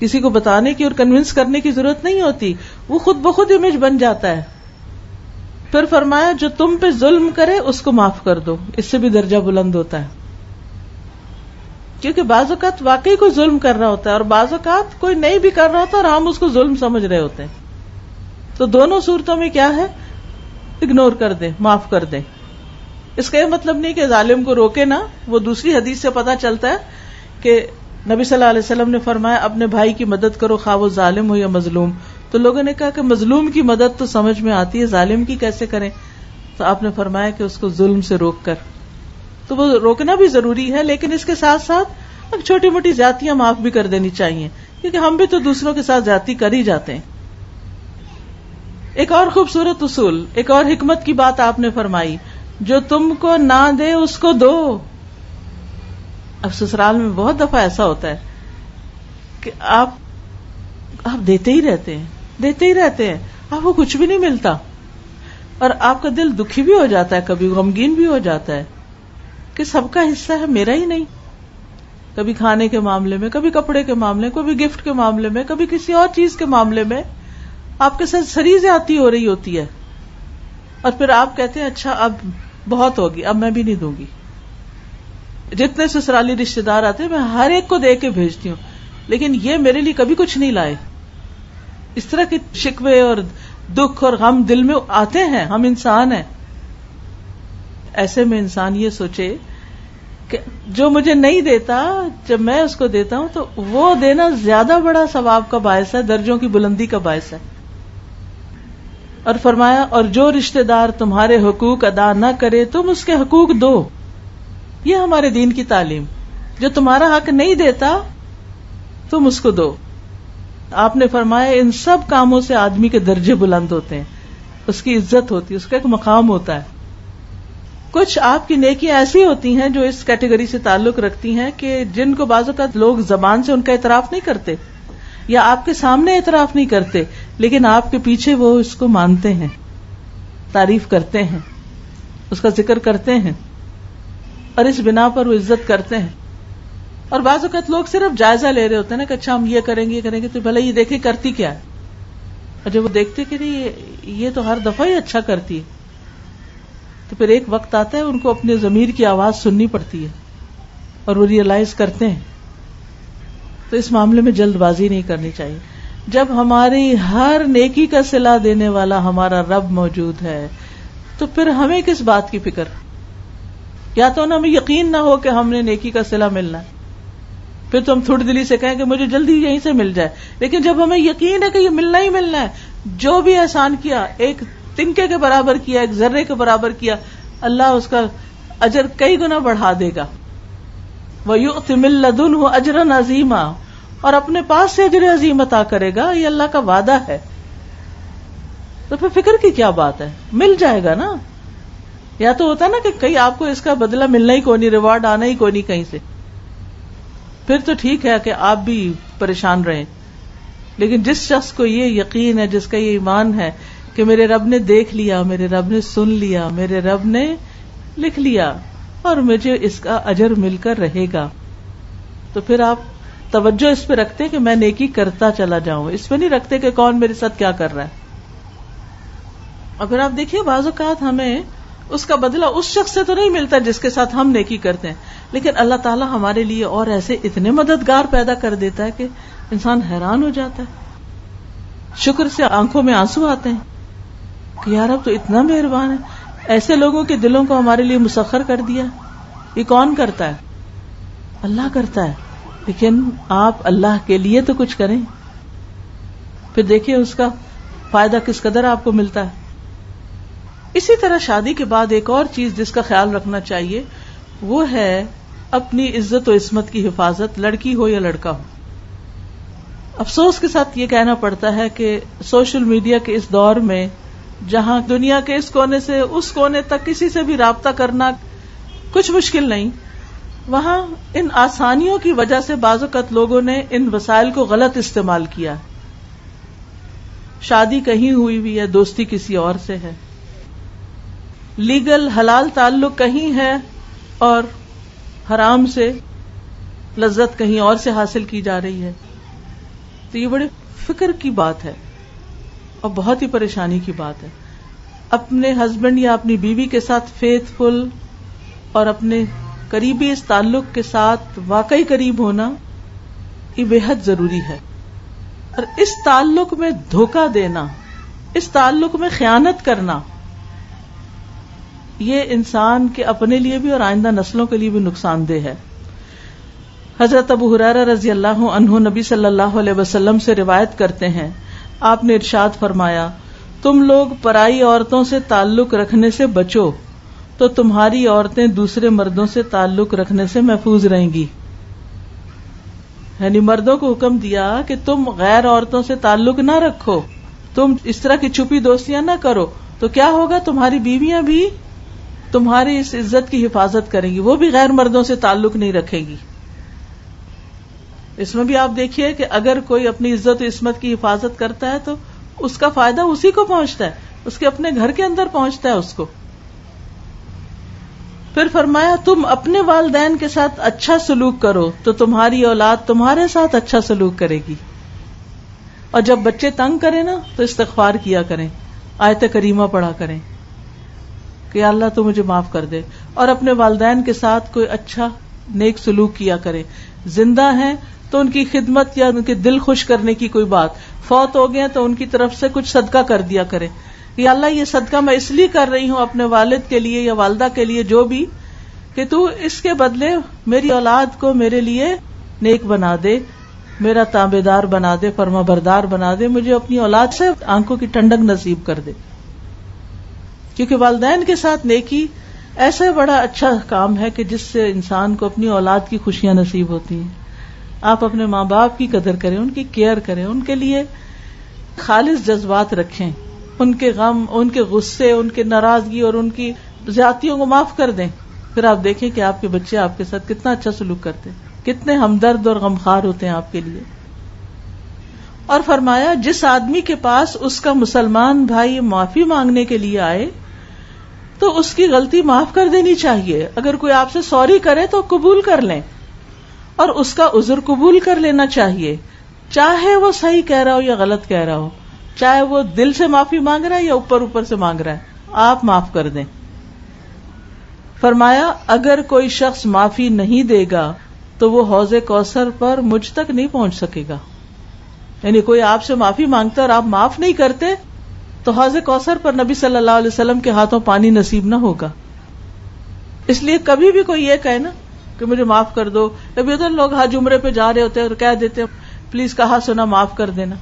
کسی کو بتانے کی اور کنونس کرنے کی ضرورت نہیں ہوتی، وہ خود بخود امیج بن جاتا ہے. پھر فرمایا، جو تم پہ ظلم کرے اس کو معاف کر دو، اس سے بھی درجہ بلند ہوتا ہے. کیونکہ بعض اوقات واقعی کوئی ظلم کر رہا ہوتا ہے اور بعض اوقات کوئی نہیں بھی کر رہا ہوتا اور ہم اس کو ظلم سمجھ رہے ہوتے ہیں. تو دونوں صورتوں میں کیا ہے؟ اگنور کر دیں، معاف کر دیں. اس کا یہ مطلب نہیں کہ ظالم کو روکے نا. وہ دوسری حدیث سے پتا چلتا ہے کہ نبی صلی اللہ علیہ وسلم نے فرمایا اپنے بھائی کی مدد کرو، خواہ وہ ظالم ہو یا مظلوم. تو لوگوں نے کہا کہ مظلوم کی مدد تو سمجھ میں آتی ہے، ظالم کی کیسے کریں؟ تو آپ نے فرمایا کہ اس کو ظلم سے روک کر. تو وہ روکنا بھی ضروری ہے، لیکن اس کے ساتھ ساتھ اب چھوٹی موٹی زیادتیاں معاف بھی کر دینی چاہیے، کیونکہ ہم بھی تو دوسروں کے ساتھ زیادتی کر ہی جاتے ہیں. ایک اور خوبصورت اصول، ایک اور حکمت کی بات آپ نے فرمائی، جو تم کو نہ دے اس کو دو. اب سسرال میں بہت دفعہ ایسا ہوتا ہے کہ آپ دیتے ہی رہتے ہیں, آپ کو کچھ بھی نہیں ملتا, اور آپ کا دل دکھی بھی ہو جاتا ہے, کبھی غمگین بھی ہو جاتا ہے کہ سب کا حصہ ہے, میرا ہی نہیں. کبھی کھانے کے معاملے میں, کبھی کپڑے کے معاملے میں, کبھی گفٹ کے معاملے میں, کبھی کسی اور چیز کے معاملے میں آپ کے ساتھ سری زیادتی ہو رہی ہوتی ہے, اور پھر آپ کہتے ہیں اچھا اب بہت ہوگی, اب میں بھی نہیں دوں گی. جتنے سسرالی رشتے دار آتے ہیں میں ہر ایک کو دے کے بھیجتی ہوں, لیکن یہ میرے لیے کبھی کچھ نہیں لائے. اس طرح کے شکوے اور دکھ اور غم دل میں آتے ہیں, ہم انسان ہیں. ایسے میں انسان یہ سوچے کہ جو مجھے نہیں دیتا, جب میں اس کو دیتا ہوں تو وہ دینا زیادہ بڑا ثواب کا باعث ہے, درجوں کی بلندی کا باعث ہے. اور فرمایا اور جو رشتہ دار تمہارے حقوق ادا نہ کرے تم اس کے حقوق دو. یہ ہمارے دین کی تعلیم. جو تمہارا حق نہیں دیتا تم اس کو دو. آپ نے فرمایا ان سب کاموں سے آدمی کے درجے بلند ہوتے ہیں, اس کی عزت ہوتی ہے, اس کا ایک مقام ہوتا ہے. کچھ آپ کی نیکیاں ایسی ہوتی ہیں جو اس کیٹیگری سے تعلق رکھتی ہیں کہ جن کو بعض اوقات لوگ زبان سے ان کا اعتراف نہیں کرتے یا آپ کے سامنے اعتراف نہیں کرتے, لیکن آپ کے پیچھے وہ اس کو مانتے ہیں, تعریف کرتے ہیں, اس کا ذکر کرتے ہیں, اور اس بنا پر وہ عزت کرتے ہیں. اور بعض اوقات لوگ صرف جائزہ لے رہے ہوتے ہیں نا کہ اچھا ہم یہ کریں گے تو بھلے یہ دیکھیں کرتی کیا ہے, اور جب وہ دیکھتے کہ نہیں یہ تو ہر دفعہ ہی اچھا کرتی ہے, تو پھر ایک وقت آتا ہے ان کو اپنے ضمیر کی آواز سننی پڑتی ہے اور وہ ریئلائز کرتے ہیں. تو اس معاملے میں جلد بازی نہیں کرنی چاہیے. جب ہماری ہر نیکی کا صلہ دینے والا ہمارا رب موجود ہے تو پھر ہمیں کس بات کی فکر. یا تو ہمیں یقین نہ ہو کہ ہم نے نیکی کا صلہ ملنا ہے, پھر تو ہم تھوڑی دلی سے کہیں کہ مجھے جلدی یہیں سے مل جائے. لیکن جب ہمیں یقین ہے کہ یہ ملنا ہی ملنا ہے, جو بھی احسان کیا, ایک تنکے کے برابر کیا, ایک ذرے کے برابر کیا, اللہ اس کا اجر کئی گنا بڑھا دے گا. وَيُؤْتِ مِن لَّدُنْهُ أَجْرًا عَظِيمًا, اور اپنے پاس سے اجر عظیم عطا کرے گا, یہ اللہ کا وعدہ ہے. تو پھر فکر کی کیا بات ہے, مل جائے گا نا. یا تو ہوتا نا کہ کہیں آپ کو اس کا بدلہ ملنا ہی کوئی نہیں, ریوارڈ آنا ہی کوئی نہیں کہیں سے, پھر تو ٹھیک ہے کہ آپ بھی پریشان رہیں. لیکن جس شخص کو یہ یقین ہے, جس کا یہ ایمان ہے کہ میرے رب نے دیکھ لیا, میرے رب نے سن لیا, میرے رب نے لکھ لیا اور مجھے اس کا اجر مل کر رہے گا, تو پھر آپ توجہ اس پہ رکھتے کہ میں نیکی کرتا چلا جاؤں, اس پہ نہیں رکھتے کہ کون میرے ساتھ کیا کر رہا ہے. اور پھر آپ دیکھیے بعض اوقات ہمیں اس کا بدلہ اس شخص سے تو نہیں ملتا جس کے ساتھ ہم نیکی کرتے ہیں, لیکن اللہ تعالیٰ ہمارے لیے اور ایسے اتنے مددگار پیدا کر دیتا ہے کہ انسان حیران ہو جاتا ہے. شکر سے آنکھوں میں آنسو آتے ہیں کہ یار اب تو اتنا مہربان ہے, ایسے لوگوں کے دلوں کو ہمارے لیے مسخر کر دیا. یہ کون کرتا ہے؟ اللہ کرتا ہے. لیکن آپ اللہ کے لیے تو کچھ کریں, پھر دیکھیے اس کا فائدہ کس قدر آپ کو ملتا ہے. اسی طرح شادی کے بعد ایک اور چیز جس کا خیال رکھنا چاہیے وہ ہے اپنی عزت و عصمت کی حفاظت, لڑکی ہو یا لڑکا ہو. افسوس کے ساتھ یہ کہنا پڑتا ہے کہ سوشل میڈیا کے اس دور میں جہاں دنیا کے اس کونے سے اس کونے تک کسی سے بھی رابطہ کرنا کچھ مشکل نہیں, وہاں ان آسانیوں کی وجہ سے بعض اوقات لوگوں نے ان وسائل کو غلط استعمال کیا. شادی کہیں ہوئی بھی ہے, دوستی کسی اور سے ہے, لیگل حلال تعلق کہیں ہے اور حرام سے لذت کہیں اور سے حاصل کی جا رہی ہے. تو یہ بڑے فکر کی بات ہے اور بہت ہی پریشانی کی بات ہے. اپنے ہسبینڈ یا اپنی بیوی کے ساتھ فیتھ فل اور اپنے قریبی اس تعلق کے ساتھ واقعی قریب ہونا یہ بے حد ضروری ہے. اور اس تعلق میں دھوکہ دینا, اس تعلق میں خیانت کرنا, یہ انسان کے اپنے لیے بھی اور آئندہ نسلوں کے لیے بھی نقصان دہ ہے. حضرت ابو ہریرہ رضی اللہ عنہ نبی صلی اللہ علیہ وسلم سے روایت کرتے ہیں, آپ نے ارشاد فرمایا, تم لوگ پرائی عورتوں سے تعلق رکھنے سے بچو تو تمہاری عورتیں دوسرے مردوں سے تعلق رکھنے سے محفوظ رہیں گی. یعنی مردوں کو حکم دیا کہ تم غیر عورتوں سے تعلق نہ رکھو, تم اس طرح کی چھپی دوستیاں نہ کرو, تو کیا ہوگا, تمہاری بیویاں بھی تمہاری اس عزت کی حفاظت کریں گی، وہ بھی غیر مردوں سے تعلق نہیں رکھے گی. اس میں بھی آپ دیکھیے کہ اگر کوئی اپنی عزت و عصمت کی حفاظت کرتا ہے تو اس کا فائدہ اسی کو پہنچتا ہے، اس کے اپنے گھر کے اندر پہنچتا ہے اس کو. پھر فرمایا تم اپنے والدین کے ساتھ اچھا سلوک کرو تو تمہاری اولاد تمہارے ساتھ اچھا سلوک کرے گی. اور جب بچے تنگ کریں نا تو استغفار کیا کریں، آیت کریمہ پڑھا کریں کہ یا اللہ تو مجھے معاف کر دے، اور اپنے والدین کے ساتھ کوئی اچھا نیک سلوک کیا کریں. زندہ ہیں تو ان کی خدمت یا ان کے دل خوش کرنے کی کوئی بات، فوت ہو گئے تو ان کی طرف سے کچھ صدقہ کر دیا کریں. یا اللہ یہ صدقہ میں اس لیے کر رہی ہوں اپنے والد کے لیے یا والدہ کے لیے جو بھی، کہ تو اس کے بدلے میری اولاد کو میرے لیے نیک بنا دے، میرا تابعدار بنا دے، فرما بردار بنا دے، مجھے اپنی اولاد سے آنکھوں کی ٹھنڈک نصیب کر دے. کیونکہ والدین کے ساتھ نیکی ایسا بڑا اچھا کام ہے کہ جس سے انسان کو اپنی اولاد کی خوشیاں نصیب ہوتی ہیں. آپ اپنے ماں باپ کی قدر کریں، ان کی کیئر کریں، ان کے لیے خالص جذبات رکھیں، ان کے غم، ان کے غصے، ان کے ناراضگی اور ان کی زیادتیوں کو معاف کر دیں. پھر آپ دیکھیں کہ آپ کے بچے آپ کے ساتھ کتنا اچھا سلوک کرتے ہیں، کتنے ہمدرد اور غمخوار ہوتے ہیں آپ کے لیے. اور فرمایا جس آدمی کے پاس اس کا مسلمان بھائی معافی مانگنے کے لیے آئے تو اس کی غلطی معاف کر دینی چاہیے. اگر کوئی آپ سے سوری کرے تو قبول کر لیں اور اس کا عذر قبول کر لینا چاہیے، چاہے وہ صحیح کہہ رہا ہو یا غلط کہہ رہا ہو، چاہے وہ دل سے معافی مانگ رہا ہے یا اوپر سے مانگ رہا ہے، آپ معاف کر دیں. فرمایا اگر کوئی شخص معافی نہیں دے گا تو وہ حوض کوثر پر مجھ تک نہیں پہنچ سکے گا. یعنی کوئی آپ سے معافی مانگتا اور آپ معاف نہیں کرتے تو حوض کوثر پر نبی صلی اللہ علیہ وسلم کے ہاتھوں پانی نصیب نہ ہوگا. اس لیے کبھی بھی کوئی یہ کہے نا کہ مجھے معاف کر دو، کبھی ادھر لوگ حج عمرے پہ جا رہے ہوتے ہیں اور کہہ دیتے پلیز کہا سنا معاف کر دینا،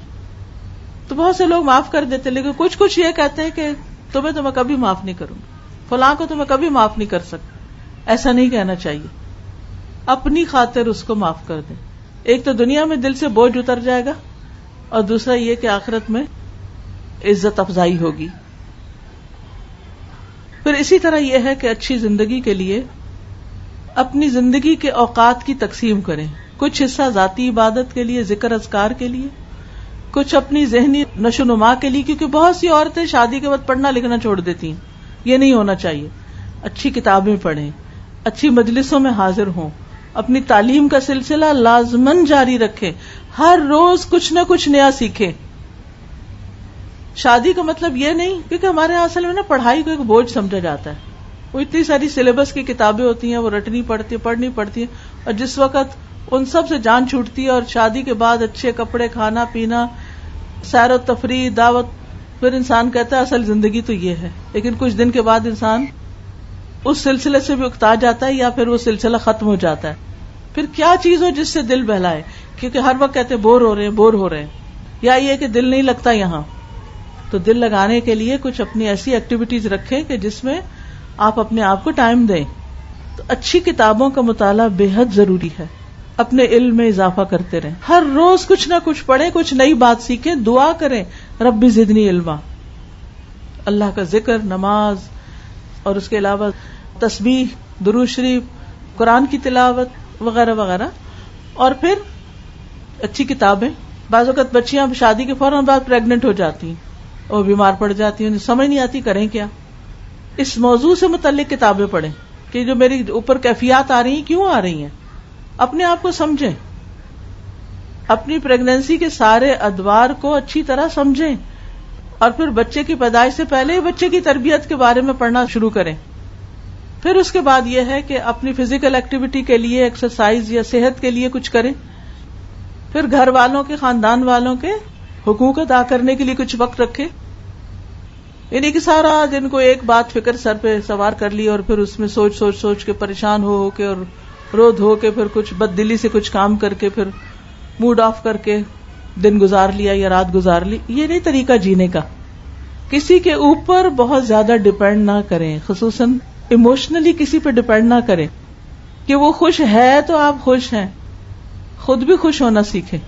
تو بہت سے لوگ معاف کر دیتے، لیکن کچھ یہ کہتے ہیں کہ تمہیں تو میں کبھی معاف نہیں کروں گا، فلاں کو تو میں کبھی معاف نہیں کر سکتا. ایسا نہیں کہنا چاہیے، اپنی خاطر اس کو معاف کر دیں. ایک تو دنیا میں دل سے بوجھ اتر جائے گا اور دوسرا یہ کہ آخرت میں عزت افزائی ہوگی. پھر اسی طرح یہ ہے کہ اچھی زندگی کے لیے اپنی زندگی کے اوقات کی تقسیم کریں. کچھ حصہ ذاتی عبادت کے لیے، ذکر اذکار کے لیے، کچھ اپنی ذہنی نشو نما کے لیے، کیونکہ بہت سی عورتیں شادی کے بعد پڑھنا لکھنا چھوڑ دیتی ہیں. یہ نہیں ہونا چاہیے. اچھی کتابیں پڑھیں، اچھی مجلسوں میں حاضر ہوں، اپنی تعلیم کا سلسلہ لازماً جاری رکھیں، ہر روز کچھ نہ کچھ نیا سیکھیں. شادی کا مطلب یہ نہیں، کیونکہ ہمارے یہاں اصل میں نا پڑھائی کو ایک بوجھ سمجھا جاتا ہے. وہ اتنی ساری سلیبس کی کتابیں ہوتی ہیں، وہ رٹنی پڑھنی پڑتی ہیں، اور جس وقت ان سب سے جان چھوٹتی ہے اور شادی کے بعد اچھے کپڑے، کھانا پینا، سیر و تفریح، دعوت، پھر انسان کہتا ہے اصل زندگی تو یہ ہے. لیکن کچھ دن کے بعد انسان اس سلسلے سے بھی اکتا جاتا ہے یا پھر وہ سلسلہ ختم ہو جاتا ہے. پھر کیا چیز ہو جس سے دل بہلائے، کیونکہ ہر وقت کہتے بور ہو رہے ہیں، یا یہ کہ دل نہیں لگتا یہاں. تو دل لگانے کے لیے کچھ اپنی ایسی ایکٹیویٹیز رکھیں کہ جس میں آپ اپنے آپ کو ٹائم دیں. تو اچھی کتابوں کا مطالعہ بے حد ضروری ہے. اپنے علم میں اضافہ کرتے رہیں، ہر روز کچھ نہ کچھ پڑھیں، کچھ نئی بات سیکھیں، دعا کریں رب زدنی علما. اللہ کا ذکر، نماز، اور اس کے علاوہ تسبیح، درود شریف، قرآن کی تلاوت وغیرہ وغیرہ. اور پھر اچھی کتابیں. بعض اوقات بچیاں شادی کے فوراً بعد پریگننٹ ہو جاتی ہیں اور بیمار پڑ جاتی ہیں، انہیں سمجھ نہیں آتی کریں کیا. اس موضوع سے متعلق کتابیں پڑھیں کہ جو میری اوپر کیفیات آ رہی ہیں کیوں آ رہی ہیں. اپنے آپ کو سمجھیں، اپنی پریگنینسی کے سارے ادوار کو اچھی طرح سمجھیں، اور پھر بچے کی پیدائش سے پہلے بچے کی تربیت کے بارے میں پڑھنا شروع کریں. پھر اس کے بعد یہ ہے کہ اپنی فزیکل ایکٹیویٹی کے لیے، ایکسرسائز یا صحت کے لیے کچھ کریں. پھر گھر والوں کے، خاندان والوں کے حقوق ادا کرنے کے لیے کچھ وقت رکھیں. یعنی کہ سارا دن کو ایک بات فکر سر پہ سوار کر لی اور پھر اس میں سوچ کے پریشان ہو کے اور رو دھو کے پھر کچھ بد دلی سے کچھ کام کر کے پھر موڈ آف کر کے دن گزار لیا یا رات گزار لی. یہ نہیں طریقہ جینے کا. کسی کے اوپر بہت زیادہ ڈپینڈ نہ کریں، خصوصاً ایموشنلی کسی پہ ڈپینڈ نہ کریں کہ وہ خوش ہے تو آپ خوش ہیں. خود بھی خوش ہونا سیکھیں،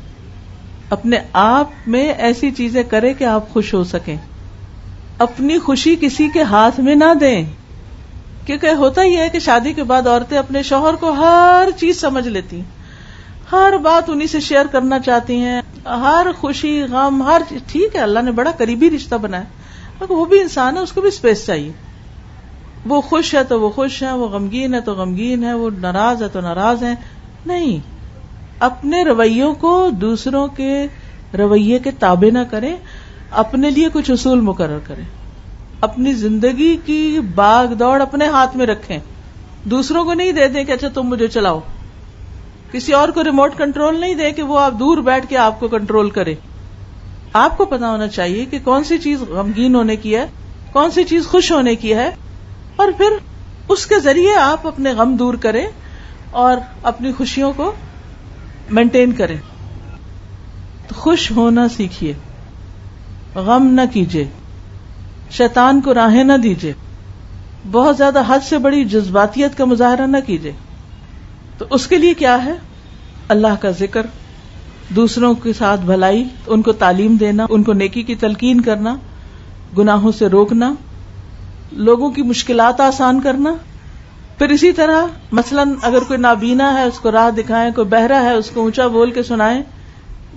اپنے آپ میں ایسی چیزیں کریں کہ آپ خوش ہو سکیں. اپنی خوشی کسی کے ہاتھ میں نہ دیں. کیونکہ ہوتا ہی ہے کہ شادی کے بعد عورتیں اپنے شوہر کو ہر چیز سمجھ لیتی ہیں، ہر بات انہی سے شیئر کرنا چاہتی ہیں، ہر خوشی غم ہر چیز. ٹھیک ہے، اللہ نے بڑا قریبی رشتہ بنایا، مگر وہ بھی انسان ہے، اس کو بھی اسپیس چاہیے. وہ خوش ہے تو وہ خوش ہے، وہ غمگین ہے تو غمگین ہے، وہ ناراض ہے تو ناراض ہے. نہیں، اپنے رویوں کو دوسروں کے رویے کے تابع نہ کریں، اپنے لیے کچھ اصول مقرر کریں، اپنی زندگی کی باغ دوڑ اپنے ہاتھ میں رکھیں، دوسروں کو نہیں دے دیں کہ اچھا تم مجھے چلاؤ. کسی اور کو ریموٹ کنٹرول نہیں دے کہ وہ آپ دور بیٹھ کے آپ کو کنٹرول کرے. آپ کو پتا ہونا چاہیے کہ کون سی چیز غمگین ہونے کی ہے، کون سی چیز خوش ہونے کی ہے، اور پھر اس کے ذریعے آپ اپنے غم دور کریں اور اپنی خوشیوں کو مینٹین کریں. تو خوش ہونا سیکھیے، غم نہ کیجیے، شیطان کو راہیں نہ دیجیے، بہت زیادہ حد سے بڑی جذباتیت کا مظاہرہ نہ کیجیے. تو اس کے لیے کیا ہے؟ اللہ کا ذکر، دوسروں کے ساتھ بھلائی، ان کو تعلیم دینا، ان کو نیکی کی تلقین کرنا، گناہوں سے روکنا، لوگوں کی مشکلات آسان کرنا. پھر اسی طرح مثلاً اگر کوئی نابینا ہے اس کو راہ دکھائیں، کوئی بہرا ہے اس کو اونچا بول کے سنائیں.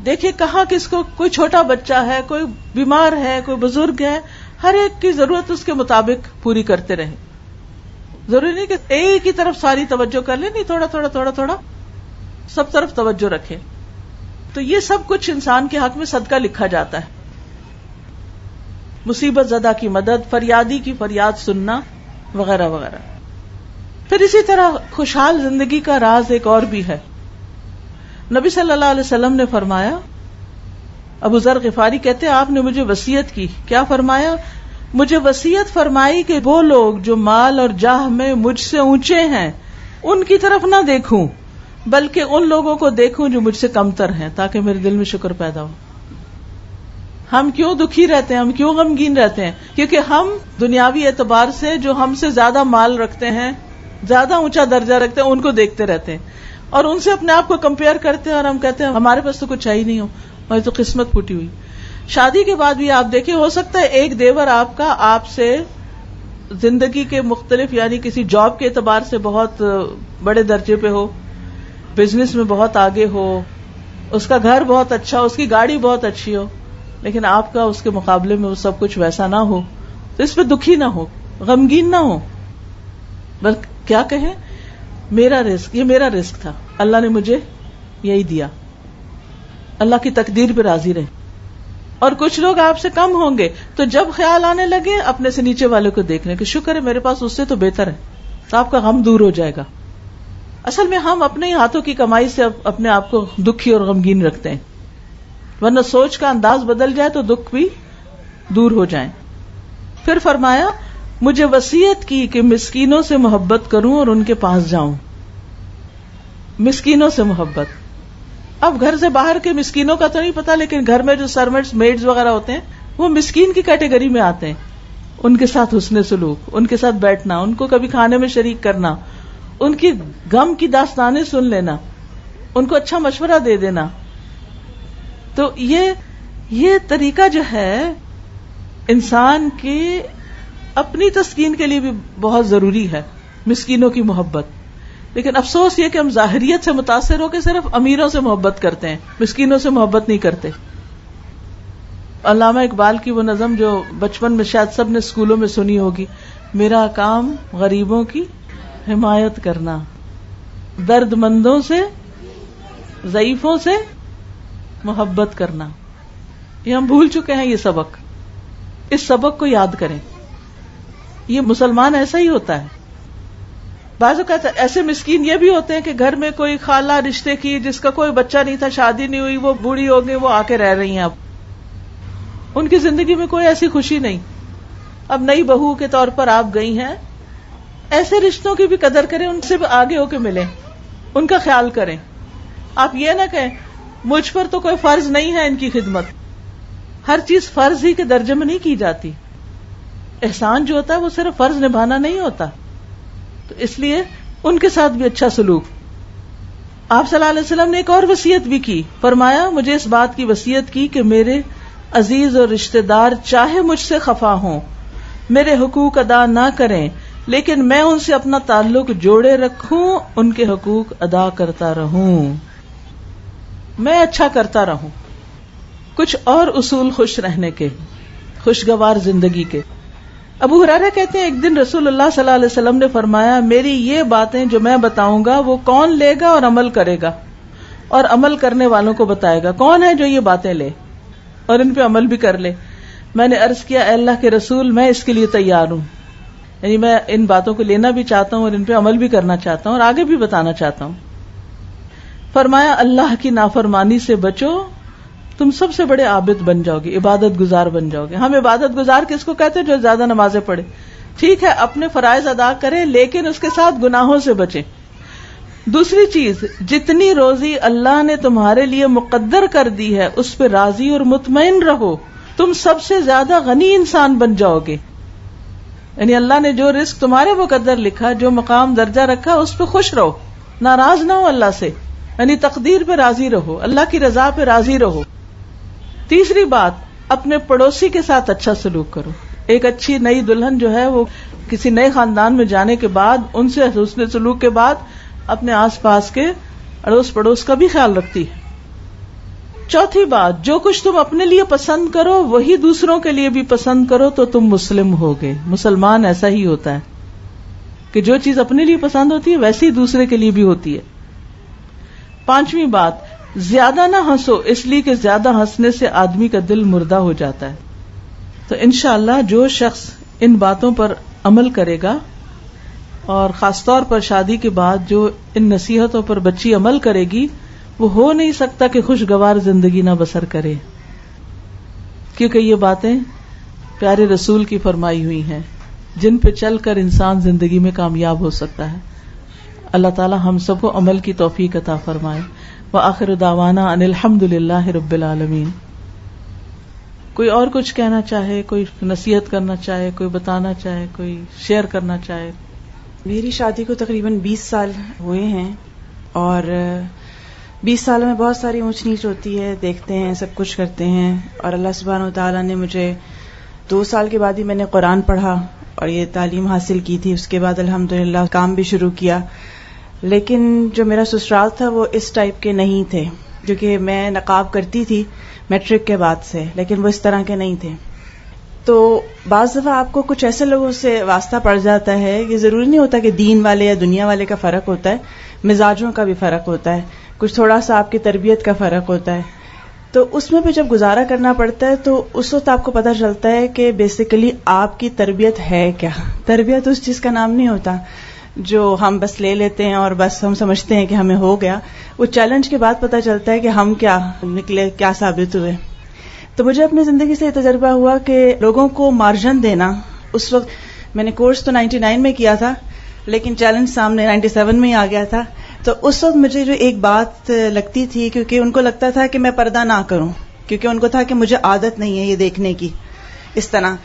دیکھیے کہاں کس کو، کوئی چھوٹا بچہ ہے، کوئی بیمار ہے، کوئی بزرگ ہے، ہر ایک کی ضرورت اس کے مطابق پوری کرتے رہیں. ضروری نہیں کہ ایک ہی طرف ساری توجہ کر لیں، نہیں، تھوڑا تھوڑا تھوڑا تھوڑا سب طرف توجہ رکھیں. تو یہ سب کچھ انسان کے حق میں صدقہ لکھا جاتا ہے. مصیبت زدہ کی مدد، فریادی کی فریاد سننا وغیرہ وغیرہ. پھر اسی طرح خوشحال زندگی کا راز ایک اور بھی ہے. نبی صلی اللہ علیہ وسلم نے فرمایا، ابو ذر غفاری کہتے ہیں آپ نے مجھے وصیت کی. کیا فرمایا؟ مجھے وصیت فرمائی کہ وہ لوگ جو مال اور جاہ میں مجھ سے اونچے ہیں ان کی طرف نہ دیکھوں، بلکہ ان لوگوں کو دیکھوں جو مجھ سے کمتر ہیں، تاکہ میرے دل میں شکر پیدا ہو. ہم کیوں دکھی رہتے ہیں، ہم کیوں غمگین رہتے ہیں؟ کیونکہ ہم دنیاوی اعتبار سے جو ہم سے زیادہ مال رکھتے ہیں، زیادہ اونچا درجہ رکھتے ہیں، ان کو دیکھتے رہتے ہیں اور ان سے اپنے آپ کو کمپیئر کرتے ہیں، اور ہم کہتے ہیں ہمارے پاس تو کچھ ہے ہی نہیں، ہو ہماری تو قسمت پھوٹی ہوئی. شادی کے بعد بھی آپ دیکھیں، ہو سکتا ہے ایک دیور آپ کا آپ سے زندگی کے مختلف، یعنی کسی جاب کے اعتبار سے بہت بڑے درجے پہ ہو، بزنس میں بہت آگے ہو، اس کا گھر بہت اچھا ہو، اس کی گاڑی بہت اچھی ہو، لیکن آپ کا اس کے مقابلے میں وہ سب کچھ ویسا نہ ہو. تو اس پہ دکھی نہ ہو، غمگین نہ ہو، بس کیا کہیں، میرا رزق، یہ میرا رزق تھا، اللہ نے مجھے یہی دیا، اللہ کی تقدیر پہ راضی رہے. اور کچھ لوگ آپ سے کم ہوں گے تو جب خیال آنے لگے اپنے سے نیچے والے کو دیکھنے کہ شکر ہے میرے پاس اس سے تو بہتر ہے، تو آپ کا غم دور ہو جائے گا. اصل میں ہم اپنے ہی ہاتھوں کی کمائی سے اپنے آپ کو دکھی اور غمگین رکھتے ہیں، ورنہ سوچ کا انداز بدل جائے تو دکھ بھی دور ہو جائیں. پھر فرمایا مجھے وصیت کی کہ مسکینوں سے محبت کروں اور ان کے پاس جاؤں. مسکینوں سے محبت، اب گھر سے باہر کے مسکینوں کا تو نہیں پتا، لیکن گھر میں جو سروینٹس، میڈز وغیرہ ہوتے ہیں وہ مسکین کی کیٹیگری میں آتے ہیں. ان کے ساتھ حسن سلوک، ان کے ساتھ بیٹھنا، ان کو کبھی کھانے میں شریک کرنا، ان کی غم کی داستانیں سن لینا، ان کو اچھا مشورہ دے دینا. تو یہ طریقہ جو ہے انسان کے اپنی تسکین کے لیے بھی بہت ضروری ہے، مسکینوں کی محبت. لیکن افسوس یہ کہ ہم ظاہریت سے متاثر ہو کے صرف امیروں سے محبت کرتے ہیں، مسکینوں سے محبت نہیں کرتے. علامہ اقبال کی وہ نظم جو بچپن میں شاید سب نے اسکولوں میں سنی ہوگی، میرا کام غریبوں کی حمایت کرنا، درد مندوں سے، ضعیفوں سے محبت کرنا. یہ ہم بھول چکے ہیں یہ سبق. اس سبق کو یاد کریں. یہ مسلمان ایسا ہی ہوتا ہے. بعض اوقات ایسے مسکین یہ بھی ہوتے ہیں کہ گھر میں کوئی خالہ رشتے کی جس کا کوئی بچہ نہیں تھا، شادی نہیں ہوئی، وہ بوڑھی ہو گئی، وہ آ کے رہ رہی ہیں. اب ان کی زندگی میں کوئی ایسی خوشی نہیں. اب نئی بہو کے طور پر آپ گئی ہیں. ایسے رشتوں کی بھی قدر کریں، ان سے بھی آگے ہو کے ملیں، ان کا خیال کریں. آپ یہ نہ کہیں مجھ پر تو کوئی فرض نہیں ہے ان کی خدمت. ہر چیز فرض ہی کے درجے میں نہیں کی جاتی. احسان جو ہوتا ہے وہ صرف فرض نبھانا نہیں ہوتا. تو اس لیے ان کے ساتھ بھی اچھا سلوک. آپ صلی اللہ علیہ وسلم نے ایک اور وصیت بھی کی. فرمایا مجھے اس بات کی وصیت کی کہ میرے عزیز اور رشتہ دار چاہے مجھ سے خفا ہوں، میرے حقوق ادا نہ کریں، لیکن میں ان سے اپنا تعلق جوڑے رکھوں، ان کے حقوق ادا کرتا رہوں، میں اچھا کرتا رہوں۔ کچھ اور اصول خوش رہنے کے، خوشگوار زندگی کے۔ ابو ہریرہ کہتے ہیں ایک دن رسول اللہ صلی اللہ علیہ وسلم نے فرمایا، میری یہ باتیں جو میں بتاؤں گا وہ کون لے گا اور عمل کرے گا، اور عمل کرنے والوں کو بتائے گا۔ کون ہے جو یہ باتیں لے اور ان پہ عمل بھی کر لے؟ میں نے عرض کیا، اے اللہ کے رسول، میں اس کے لیے تیار ہوں، یعنی میں ان باتوں کو لینا بھی چاہتا ہوں اور ان پہ عمل بھی کرنا چاہتا ہوں اور آگے بھی بتانا چاہتا ہوں۔ فرمایا، اللہ کی نافرمانی سے بچو، تم سب سے بڑے عابد بن جاؤ گے، عبادت گزار بن جاؤ گے۔ ہم عبادت گزار کس کو کہتے ہیں؟ جو زیادہ نمازیں پڑھے۔ ٹھیک ہے، اپنے فرائض ادا کرے لیکن اس کے ساتھ گناہوں سے بچے۔ دوسری چیز، جتنی روزی اللہ نے تمہارے لیے مقدر کر دی ہے اس پہ راضی اور مطمئن رہو، تم سب سے زیادہ غنی انسان بن جاؤ گے۔ یعنی اللہ نے جو رزق تمہارے مقدر لکھا، جو مقام درجہ رکھا، اس پہ خوش رہو، ناراض نہ ہو اللہ سے، یعنی تقدیر پہ راضی رہو، اللہ کی رضا پہ راضی رہو۔ تیسری بات، اپنے پڑوسی کے ساتھ اچھا سلوک کرو۔ ایک اچھی نئی دلہن جو ہے وہ کسی نئے خاندان میں جانے کے بعد، ان سے حسن سلوک کے بعد اپنے آس پاس کے اڑوس پڑوس کا بھی خیال رکھتی ہے۔ چوتھی بات، جو کچھ تم اپنے لیے پسند کرو وہی دوسروں کے لیے بھی پسند کرو تو تم مسلم ہوگے۔ مسلمان ایسا ہی ہوتا ہے کہ جو چیز اپنے لیے پسند ہوتی ہے ویسی دوسرے کے لیے بھی ہوتی ہے۔ پانچویں بات، زیادہ نہ ہنسو، اس لیے کہ زیادہ ہنسنے سے آدمی کا دل مردہ ہو جاتا ہے۔ تو انشاءاللہ جو شخص ان باتوں پر عمل کرے گا، اور خاص طور پر شادی کے بعد جو ان نصیحتوں پر بچی عمل کرے گی، وہ ہو نہیں سکتا کہ خوشگوار زندگی نہ بسر کرے، کیونکہ یہ باتیں پیارے رسول کی فرمائی ہوئی ہیں جن پہ چل کر انسان زندگی میں کامیاب ہو سکتا ہے۔ اللہ تعالی ہم سب کو عمل کی توفیق عطا فرمائے۔ وآخر دعوانا ان الحمد للہ رب العالمین۔ کوئی اور کچھ کہنا چاہے، کوئی نصیحت کرنا چاہے، کوئی بتانا چاہے، کوئی شیئر کرنا چاہے؟ میری شادی کو تقریباً 20 سال ہوئے ہیں، اور 20 سالوں میں بہت ساری اونچ نیچ ہوتی ہے، دیکھتے ہیں، سب کچھ کرتے ہیں، اور اللہ سبحانہ و تعالیٰ نے مجھے 2 سال کے بعد ہی میں نے قرآن پڑھا اور یہ تعلیم حاصل کی تھی۔ اس کے بعد الحمدللہ کام بھی شروع کیا، لیکن جو میرا سسرال تھا وہ اس ٹائپ کے نہیں تھے، کیونکہ میں نقاب کرتی تھی میٹرک کے بعد سے، لیکن وہ اس طرح کے نہیں تھے۔ تو بعض دفعہ آپ کو کچھ ایسے لوگوں سے واسطہ پڑ جاتا ہے کہ ضروری نہیں ہوتا کہ دین والے یا دنیا والے کا فرق ہوتا ہے، مزاجوں کا بھی فرق ہوتا ہے، کچھ تھوڑا سا آپ کی تربیت کا فرق ہوتا ہے۔ تو اس میں بھی جب گزارا کرنا پڑتا ہے تو اس وقت آپ کو پتہ چلتا ہے کہ بیسیکلی آپ کی تربیت ہے کیا۔ تربیت اس چیز کا نام نہیں ہوتا جو ہم بس لے لیتے ہیں اور بس ہم سمجھتے ہیں کہ ہمیں ہو گیا۔ وہ چیلنج کے بعد پتہ چلتا ہے کہ ہم کیا نکلے، کیا ثابت ہوئے۔ تو مجھے اپنی زندگی سے یہ تجربہ ہوا کہ لوگوں کو مارجن دینا، اس وقت میں نے کورس تو 99 میں کیا تھا، لیکن چیلنج سامنے 97 میں ہی آ گیا تھا۔ تو اس وقت مجھے جو ایک بات لگتی تھی، کیونکہ ان کو لگتا تھا کہ میں پردہ نہ کروں، کیونکہ ان کو تھا کہ مجھے عادت نہیں ہے یہ دیکھنے کی اس طرح۔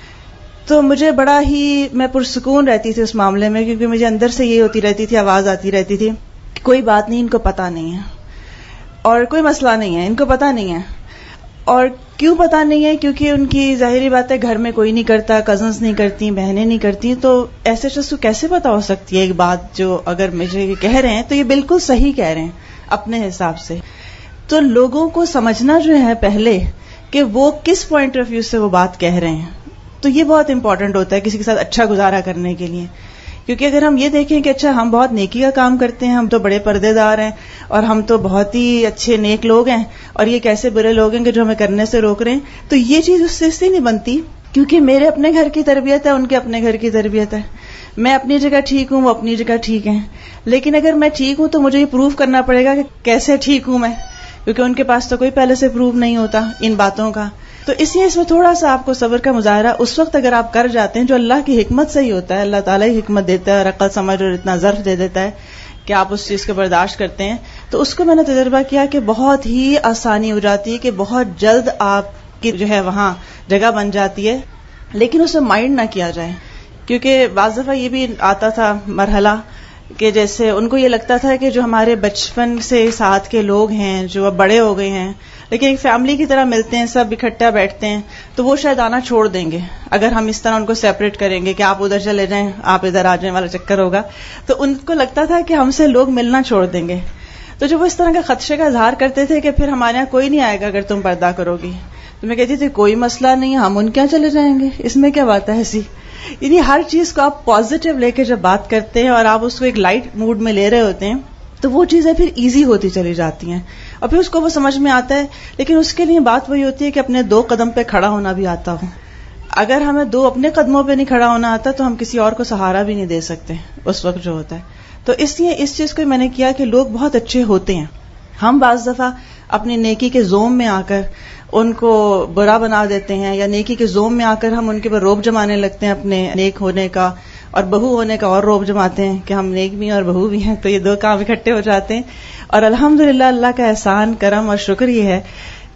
تو مجھے بڑا ہی میں پرسکون رہتی تھی اس معاملے میں، کیونکہ مجھے اندر سے یہ ہوتی رہتی تھی، آواز آتی رہتی تھی کہ کوئی بات نہیں، ان کو پتہ نہیں ہے اور کوئی مسئلہ نہیں ہے، ان کو پتہ نہیں ہے۔ اور کیوں پتہ نہیں ہے؟ کیونکہ ان کی ظاہری بات ہے گھر میں کوئی نہیں کرتا، کزنس نہیں کرتی، بہنیں نہیں کرتی، تو ایسے شخص کو کیسے پتہ ہو سکتی ہے ایک بات جو اگر مجھے کہہ رہے ہیں تو یہ بالکل صحیح کہہ رہے ہیں اپنے حساب سے۔ تو لوگوں کو سمجھنا جو ہے پہلے کہ وہ کس پوائنٹ آف ویو سے وہ بات کہہ رہے ہیں، تو یہ بہت امپورٹنٹ ہوتا ہے کسی کے ساتھ اچھا گزارا کرنے کے لیے۔ کیونکہ اگر ہم یہ دیکھیں کہ اچھا ہم بہت نیکی کا کام کرتے ہیں، ہم تو بڑے پردے دار ہیں اور ہم تو بہت ہی اچھے نیک لوگ ہیں، اور یہ کیسے برے لوگ ہیں کہ جو ہمیں کرنے سے روک رہے ہیں، تو یہ چیز اس سے نہیں بنتی، کیونکہ میرے اپنے گھر کی تربیت ہے، ان کے اپنے گھر کی تربیت ہے۔ میں اپنی جگہ ٹھیک ہوں، وہ اپنی جگہ ٹھیک ہیں، لیکن اگر میں ٹھیک ہوں تو مجھے یہ پروف کرنا پڑے گا کہ کیسے ٹھیک ہوں میں، کیونکہ ان کے پاس تو کوئی پہلے سے پروف نہیں ہوتا ان باتوں کا۔ تو اس لیے اس میں تھوڑا سا آپ کو صبر کا مظاہرہ اس وقت اگر آپ کر جاتے ہیں، جو اللہ کی حکمت سے ہی ہوتا ہے، اللہ تعالیٰ ہی حکمت دیتا ہے اور عقل سمجھ اور اتنا ظرف دے دیتا ہے کہ آپ اس چیز کو برداشت کرتے ہیں، تو اس کو میں نے تجربہ کیا کہ بہت ہی آسانی ہو جاتی ہے، کہ بہت جلد آپ کی جو ہے وہاں جگہ بن جاتی ہے، لیکن اسے مائنڈ نہ کیا جائے۔ کیونکہ بعض دفعہ یہ بھی آتا تھا مرحلہ کہ جیسے ان کو یہ لگتا تھا کہ جو ہمارے بچپن سے ساتھ کے لوگ ہیں جو اب بڑے ہو گئے ہیں، لیکن ایک فیملی کی طرح ملتے ہیں، سب اکٹھا بیٹھتے ہیں، تو وہ شاید آنا چھوڑ دیں گے اگر ہم اس طرح ان کو سیپریٹ کریں گے کہ آپ ادھر چلے جائیں، آپ ادھر آ جائیں والا چکر ہوگا. تو ان کو لگتا تھا کہ ہم سے لوگ ملنا چھوڑ دیں گے. تو جب وہ اس طرح کا خدشے کا اظہار کرتے تھے کہ پھر ہمارے یہاں کوئی نہیں آئے گا اگر تم پردہ کرو گی، تو میں کہتی تھی کوئی مسئلہ نہیں، ہم ان کے یہاں چلے جائیں گے، اس میں کیا بات ہے ایسی. یعنی ہر چیز کو آپ پازیٹیو لے کے جب بات کرتے ہیں اور آپ اس کو ایک لائٹ موڈ میں لے رہے ہوتے ہیں تو وہ چیزیں پھر ایزی ہوتی چلی جاتی ہیں اور پھر اس کو وہ سمجھ میں آتا ہے. لیکن اس کے لیے بات وہی ہوتی ہے کہ اپنے 2 قدم پہ کھڑا ہونا بھی آتا ہو. اگر ہمیں 2 اپنے قدموں پہ نہیں کھڑا ہونا آتا تو ہم کسی اور کو سہارا بھی نہیں دے سکتے اس وقت جو ہوتا ہے. تو اس لیے اس چیز کو میں نے کیا کہ لوگ بہت اچھے ہوتے ہیں، ہم بعض دفعہ اپنی نیکی کے زوم میں آ کر ان کو برا بنا دیتے ہیں، یا نیکی کے زوم میں آ کر ہم ان کے اوپر روب جمانے لگتے ہیں اپنے نیک ہونے کا، اور بہو ہونے کا اور روب جماتے ہیں کہ ہم نیک بھی ہیں اور بہو بھی ہیں. تو یہ 2 کام اکٹھے ہو جاتے ہیں. اور الحمدللہ اللہ کا احسان کرم اور شکر یہ ہے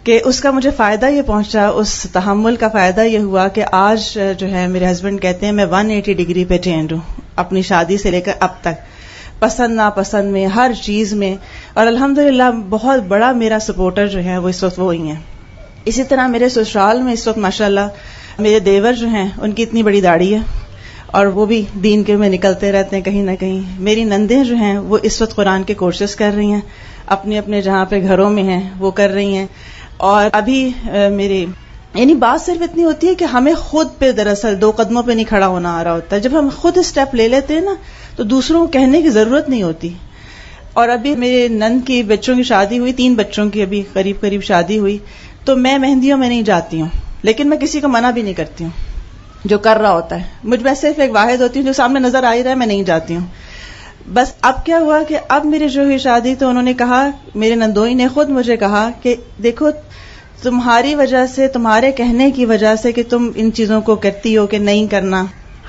کہ اس کا مجھے فائدہ یہ پہنچا، اس تحمل کا فائدہ یہ ہوا کہ آج جو ہے میرے ہسبینڈ کہتے ہیں میں 180 ڈگری پہ چینج ہوں اپنی شادی سے لے کر اب تک، پسند ناپسند میں، ہر چیز میں. اور الحمدللہ بہت بڑا میرا سپورٹر جو ہے وہ اس وقت وہی ہیں. اسی طرح میرے سسرال میں اس وقت ماشاءاللہ میرے دیور جو ہیں ان کی اتنی بڑی داڑھی ہے اور وہ بھی دین کے میں نکلتے رہتے ہیں کہیں نہ کہیں. میری نندیں جو ہیں وہ اس وقت قرآن کے کورسز کر رہی ہیں، اپنے اپنے جہاں پہ گھروں میں ہیں وہ کر رہی ہیں. اور ابھی میری یعنی بات صرف اتنی ہوتی ہے کہ ہمیں خود پہ دراصل 2 قدموں پہ نہیں کھڑا ہونا آ رہا ہوتا. جب ہم خود اسٹیپ لے لیتے ہیں نا تو دوسروں کو کہنے کی ضرورت نہیں ہوتی. اور ابھی میرے نند کی بچوں کی شادی ہوئی، 3 بچوں کی ابھی قریب شادی ہوئی. تو میں مہندیوں میں نہیں جاتی ہوں، لیکن میں کسی کو منع بھی نہیں کرتی ہوں جو کر رہا ہوتا ہے. مجھ میں صرف ایک واحد ہوتی ہوں جو سامنے نظر آ ہی رہا ہے میں نہیں جاتی ہوں. بس اب کیا ہوا کہ اب میری جو ہوئی شادی تو انہوں نے کہا، میرے نندوئی نے خود مجھے کہا کہ دیکھو تمہاری وجہ سے، تمہارے کہنے کی وجہ سے کہ تم ان چیزوں کو کرتی ہو کہ نہیں کرنا،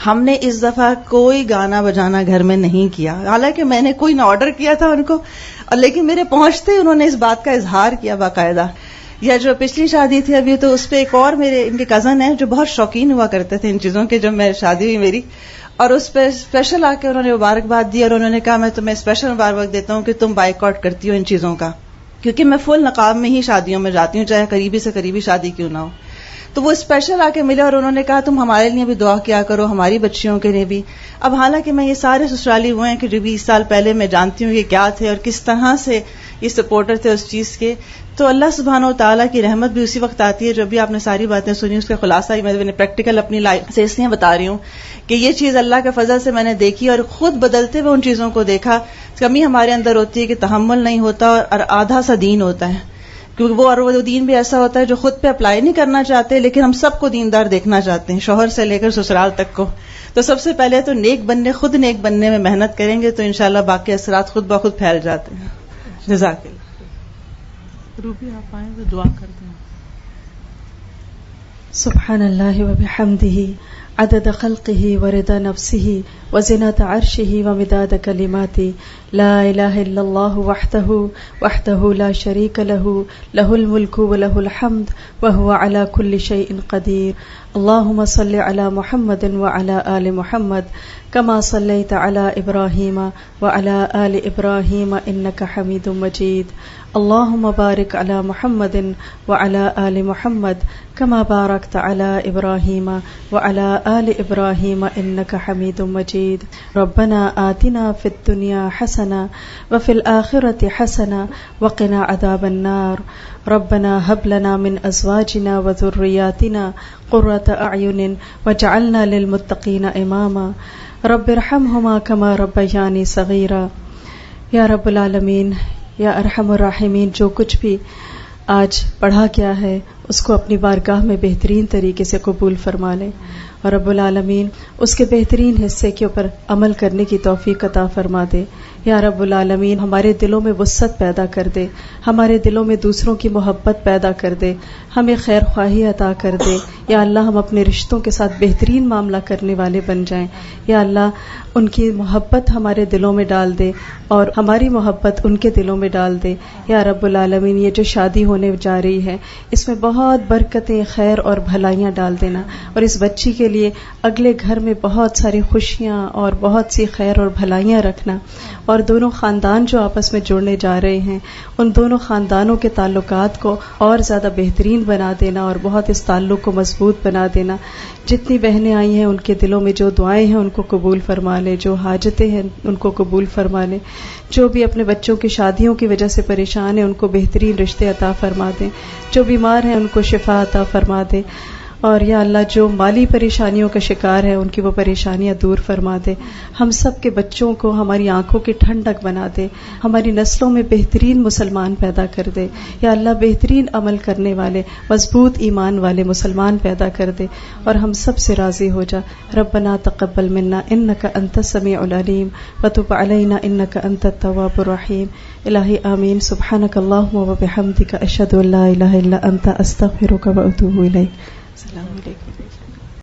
ہم نے اس دفعہ کوئی گانا بجانا گھر میں نہیں کیا. حالانکہ میں نے کوئی نہ آرڈر کیا تھا ان کو، اور لیکن میرے پہنچتے انہوں نے اس بات کا اظہار کیا باقاعدہ. یا جو پچھلی شادی تھی ابھی تو اس پہ ایک اور میرے ان کے کزن ہیں جو بہت شوقین ہوا کرتے تھے ان چیزوں کے، جب میں شادی ہوئی میری، اور اس پہ اسپیشل آ کے انہوں نے مبارکباد دی اور انہوں نے کہا میں تمہیں اسپیشل مبارکباد دیتا ہوں کہ تم بائیکاٹ کرتی ہو ان چیزوں کا، کیونکہ میں فل نقاب میں ہی شادیوں میں جاتی ہوں چاہے قریبی سے قریبی شادی کیوں نہ ہو. تو وہ اسپیشل آ کے ملے اور انہوں نے کہا تم ہمارے لیے بھی دعا کیا کرو، ہماری بچیوں کے لیے بھی. اب حالانکہ میں یہ سارے سسرالی ہوئے ہیں کہ جو 20 سال پہلے میں جانتی ہوں یہ کیا تھے اور کس طرح سے یہ سپورٹر تھے اس چیز کے. تو اللہ سبحانہ و تعالیٰ کی رحمت بھی اسی وقت آتی ہے. جو بھی آپ نے ساری باتیں سنی اس کا خلاصہ ہی میں پریکٹیکل اپنی لائف سے اس لیے بتا رہی ہوں کہ یہ چیز اللہ کے فضل سے میں نے دیکھی اور خود بدلتے ہوئے ان چیزوں کو دیکھا. کمی ہمارے اندر ہوتی ہے کہ تحمل نہیں ہوتا اور آدھا سا دین ہوتا ہے، کیونکہ وہ دین بھی ایسا ہوتا ہے جو خود پہ اپلائی نہیں کرنا چاہتے لیکن ہم سب کو دیندار دیکھنا چاہتے ہیں، شوہر سے لے کر سسرال تک کو. تو سب سے پہلے تو خود نیک بننے میں محنت کریں گے تو انشاءاللہ باقی اثرات خود بخود پھیل جاتے ہیں. جزاک اللہ. روبی آپ آئیں تو دعا کر دیں. سبحان اللہ وبحمدہ عدد خلقہ ورضا نفسہ وزنة عرشہ ومداد کلماتہ. لا الہ الا اللہ وحدہ لا شریک لہ، لہ الملک ولہ الحمد وہو علی کل شیء قدیر. اللہم صل علی محمد وعلی آل محمد کما صلیت علی ابراہیم وعلی آل ابراہیم انک حمید مجید. اللہم بارک علی محمد وعلی آل محمد کما بارکت علی ابراہیم وعلی آل ابراہیم انک حمید مجید. ربنا آتنا فی الدنیا حسنہ وفی الآخرۃ حسنہ وقنا عذاب النار. ربنا هب لنا من ازواجنا وذرياتنا قرة اعین واجعلنا للمتقین اماما. رب ارحمهما كما ربياني صغيرا. یا رب العالمین، یا ارحم الراحمین، جو کچھ بھی آج پڑھا کیا ہے اس کو اپنی بارگاہ میں بہترین طریقے سے قبول فرما لے، اور رب العالمین اس کے بہترین حصے کے اوپر عمل کرنے کی توفیق عطا فرما دے. یا رب العالمین ہمارے دلوں میں وسعت پیدا کر دے، ہمارے دلوں میں دوسروں کی محبت پیدا کر دے، ہمیں خیر خواہی عطا کر دے. یا اللہ ہم اپنے رشتوں کے ساتھ بہترین معاملہ کرنے والے بن جائیں. یا اللہ ان کی محبت ہمارے دلوں میں ڈال دے اور ہماری محبت ان کے دلوں میں ڈال دے. یا رب العالمین یہ جو شادی ہونے جا رہی ہے اس میں بہت بہت برکتیں، خیر اور بھلائیاں ڈال دینا، اور اس بچی کے لیے اگلے گھر میں بہت ساری خوشیاں اور بہت سی خیر اور بھلائیاں رکھنا، اور دونوں خاندان جو آپس میں جڑنے جا رہے ہیں ان دونوں خاندانوں کے تعلقات کو اور زیادہ بہترین بنا دینا اور بہت اس تعلق کو مضبوط بنا دینا۔ جتنی بہنیں آئی ہیں ان کے دلوں میں جو دعائیں ہیں ان کو قبول فرما لے، جو حاجتیں ہیں ان کو قبول فرما لے، جو بھی اپنے بچوں کی شادیوں کی وجہ سے پریشان ہیں ان کو بہترین رشتے عطا فرما دے، جو بیمار ہیں ان کو شفا عطا فرما دے، اور یا اللہ جو مالی پریشانیوں کا شکار ہے ان کی وہ پریشانیاں دور فرما دے، ہم سب کے بچوں کو ہماری آنکھوں کی ٹھنڈک بنا دے، ہماری نسلوں میں بہترین مسلمان پیدا کر دے، یا اللہ بہترین عمل کرنے والے مضبوط ایمان والے مسلمان پیدا کر دے، اور ہم سب سے راضی ہو جا۔ ربنا تقبل منا انک انت السمیع العلیم وتب علینا انک انت التواب الرحیم۔ الہی آمین۔ سبحانک اللہم وبحمدک اشہد ان لا الہ الا انت استغفرک واتوب الیک۔ السلام علیکم۔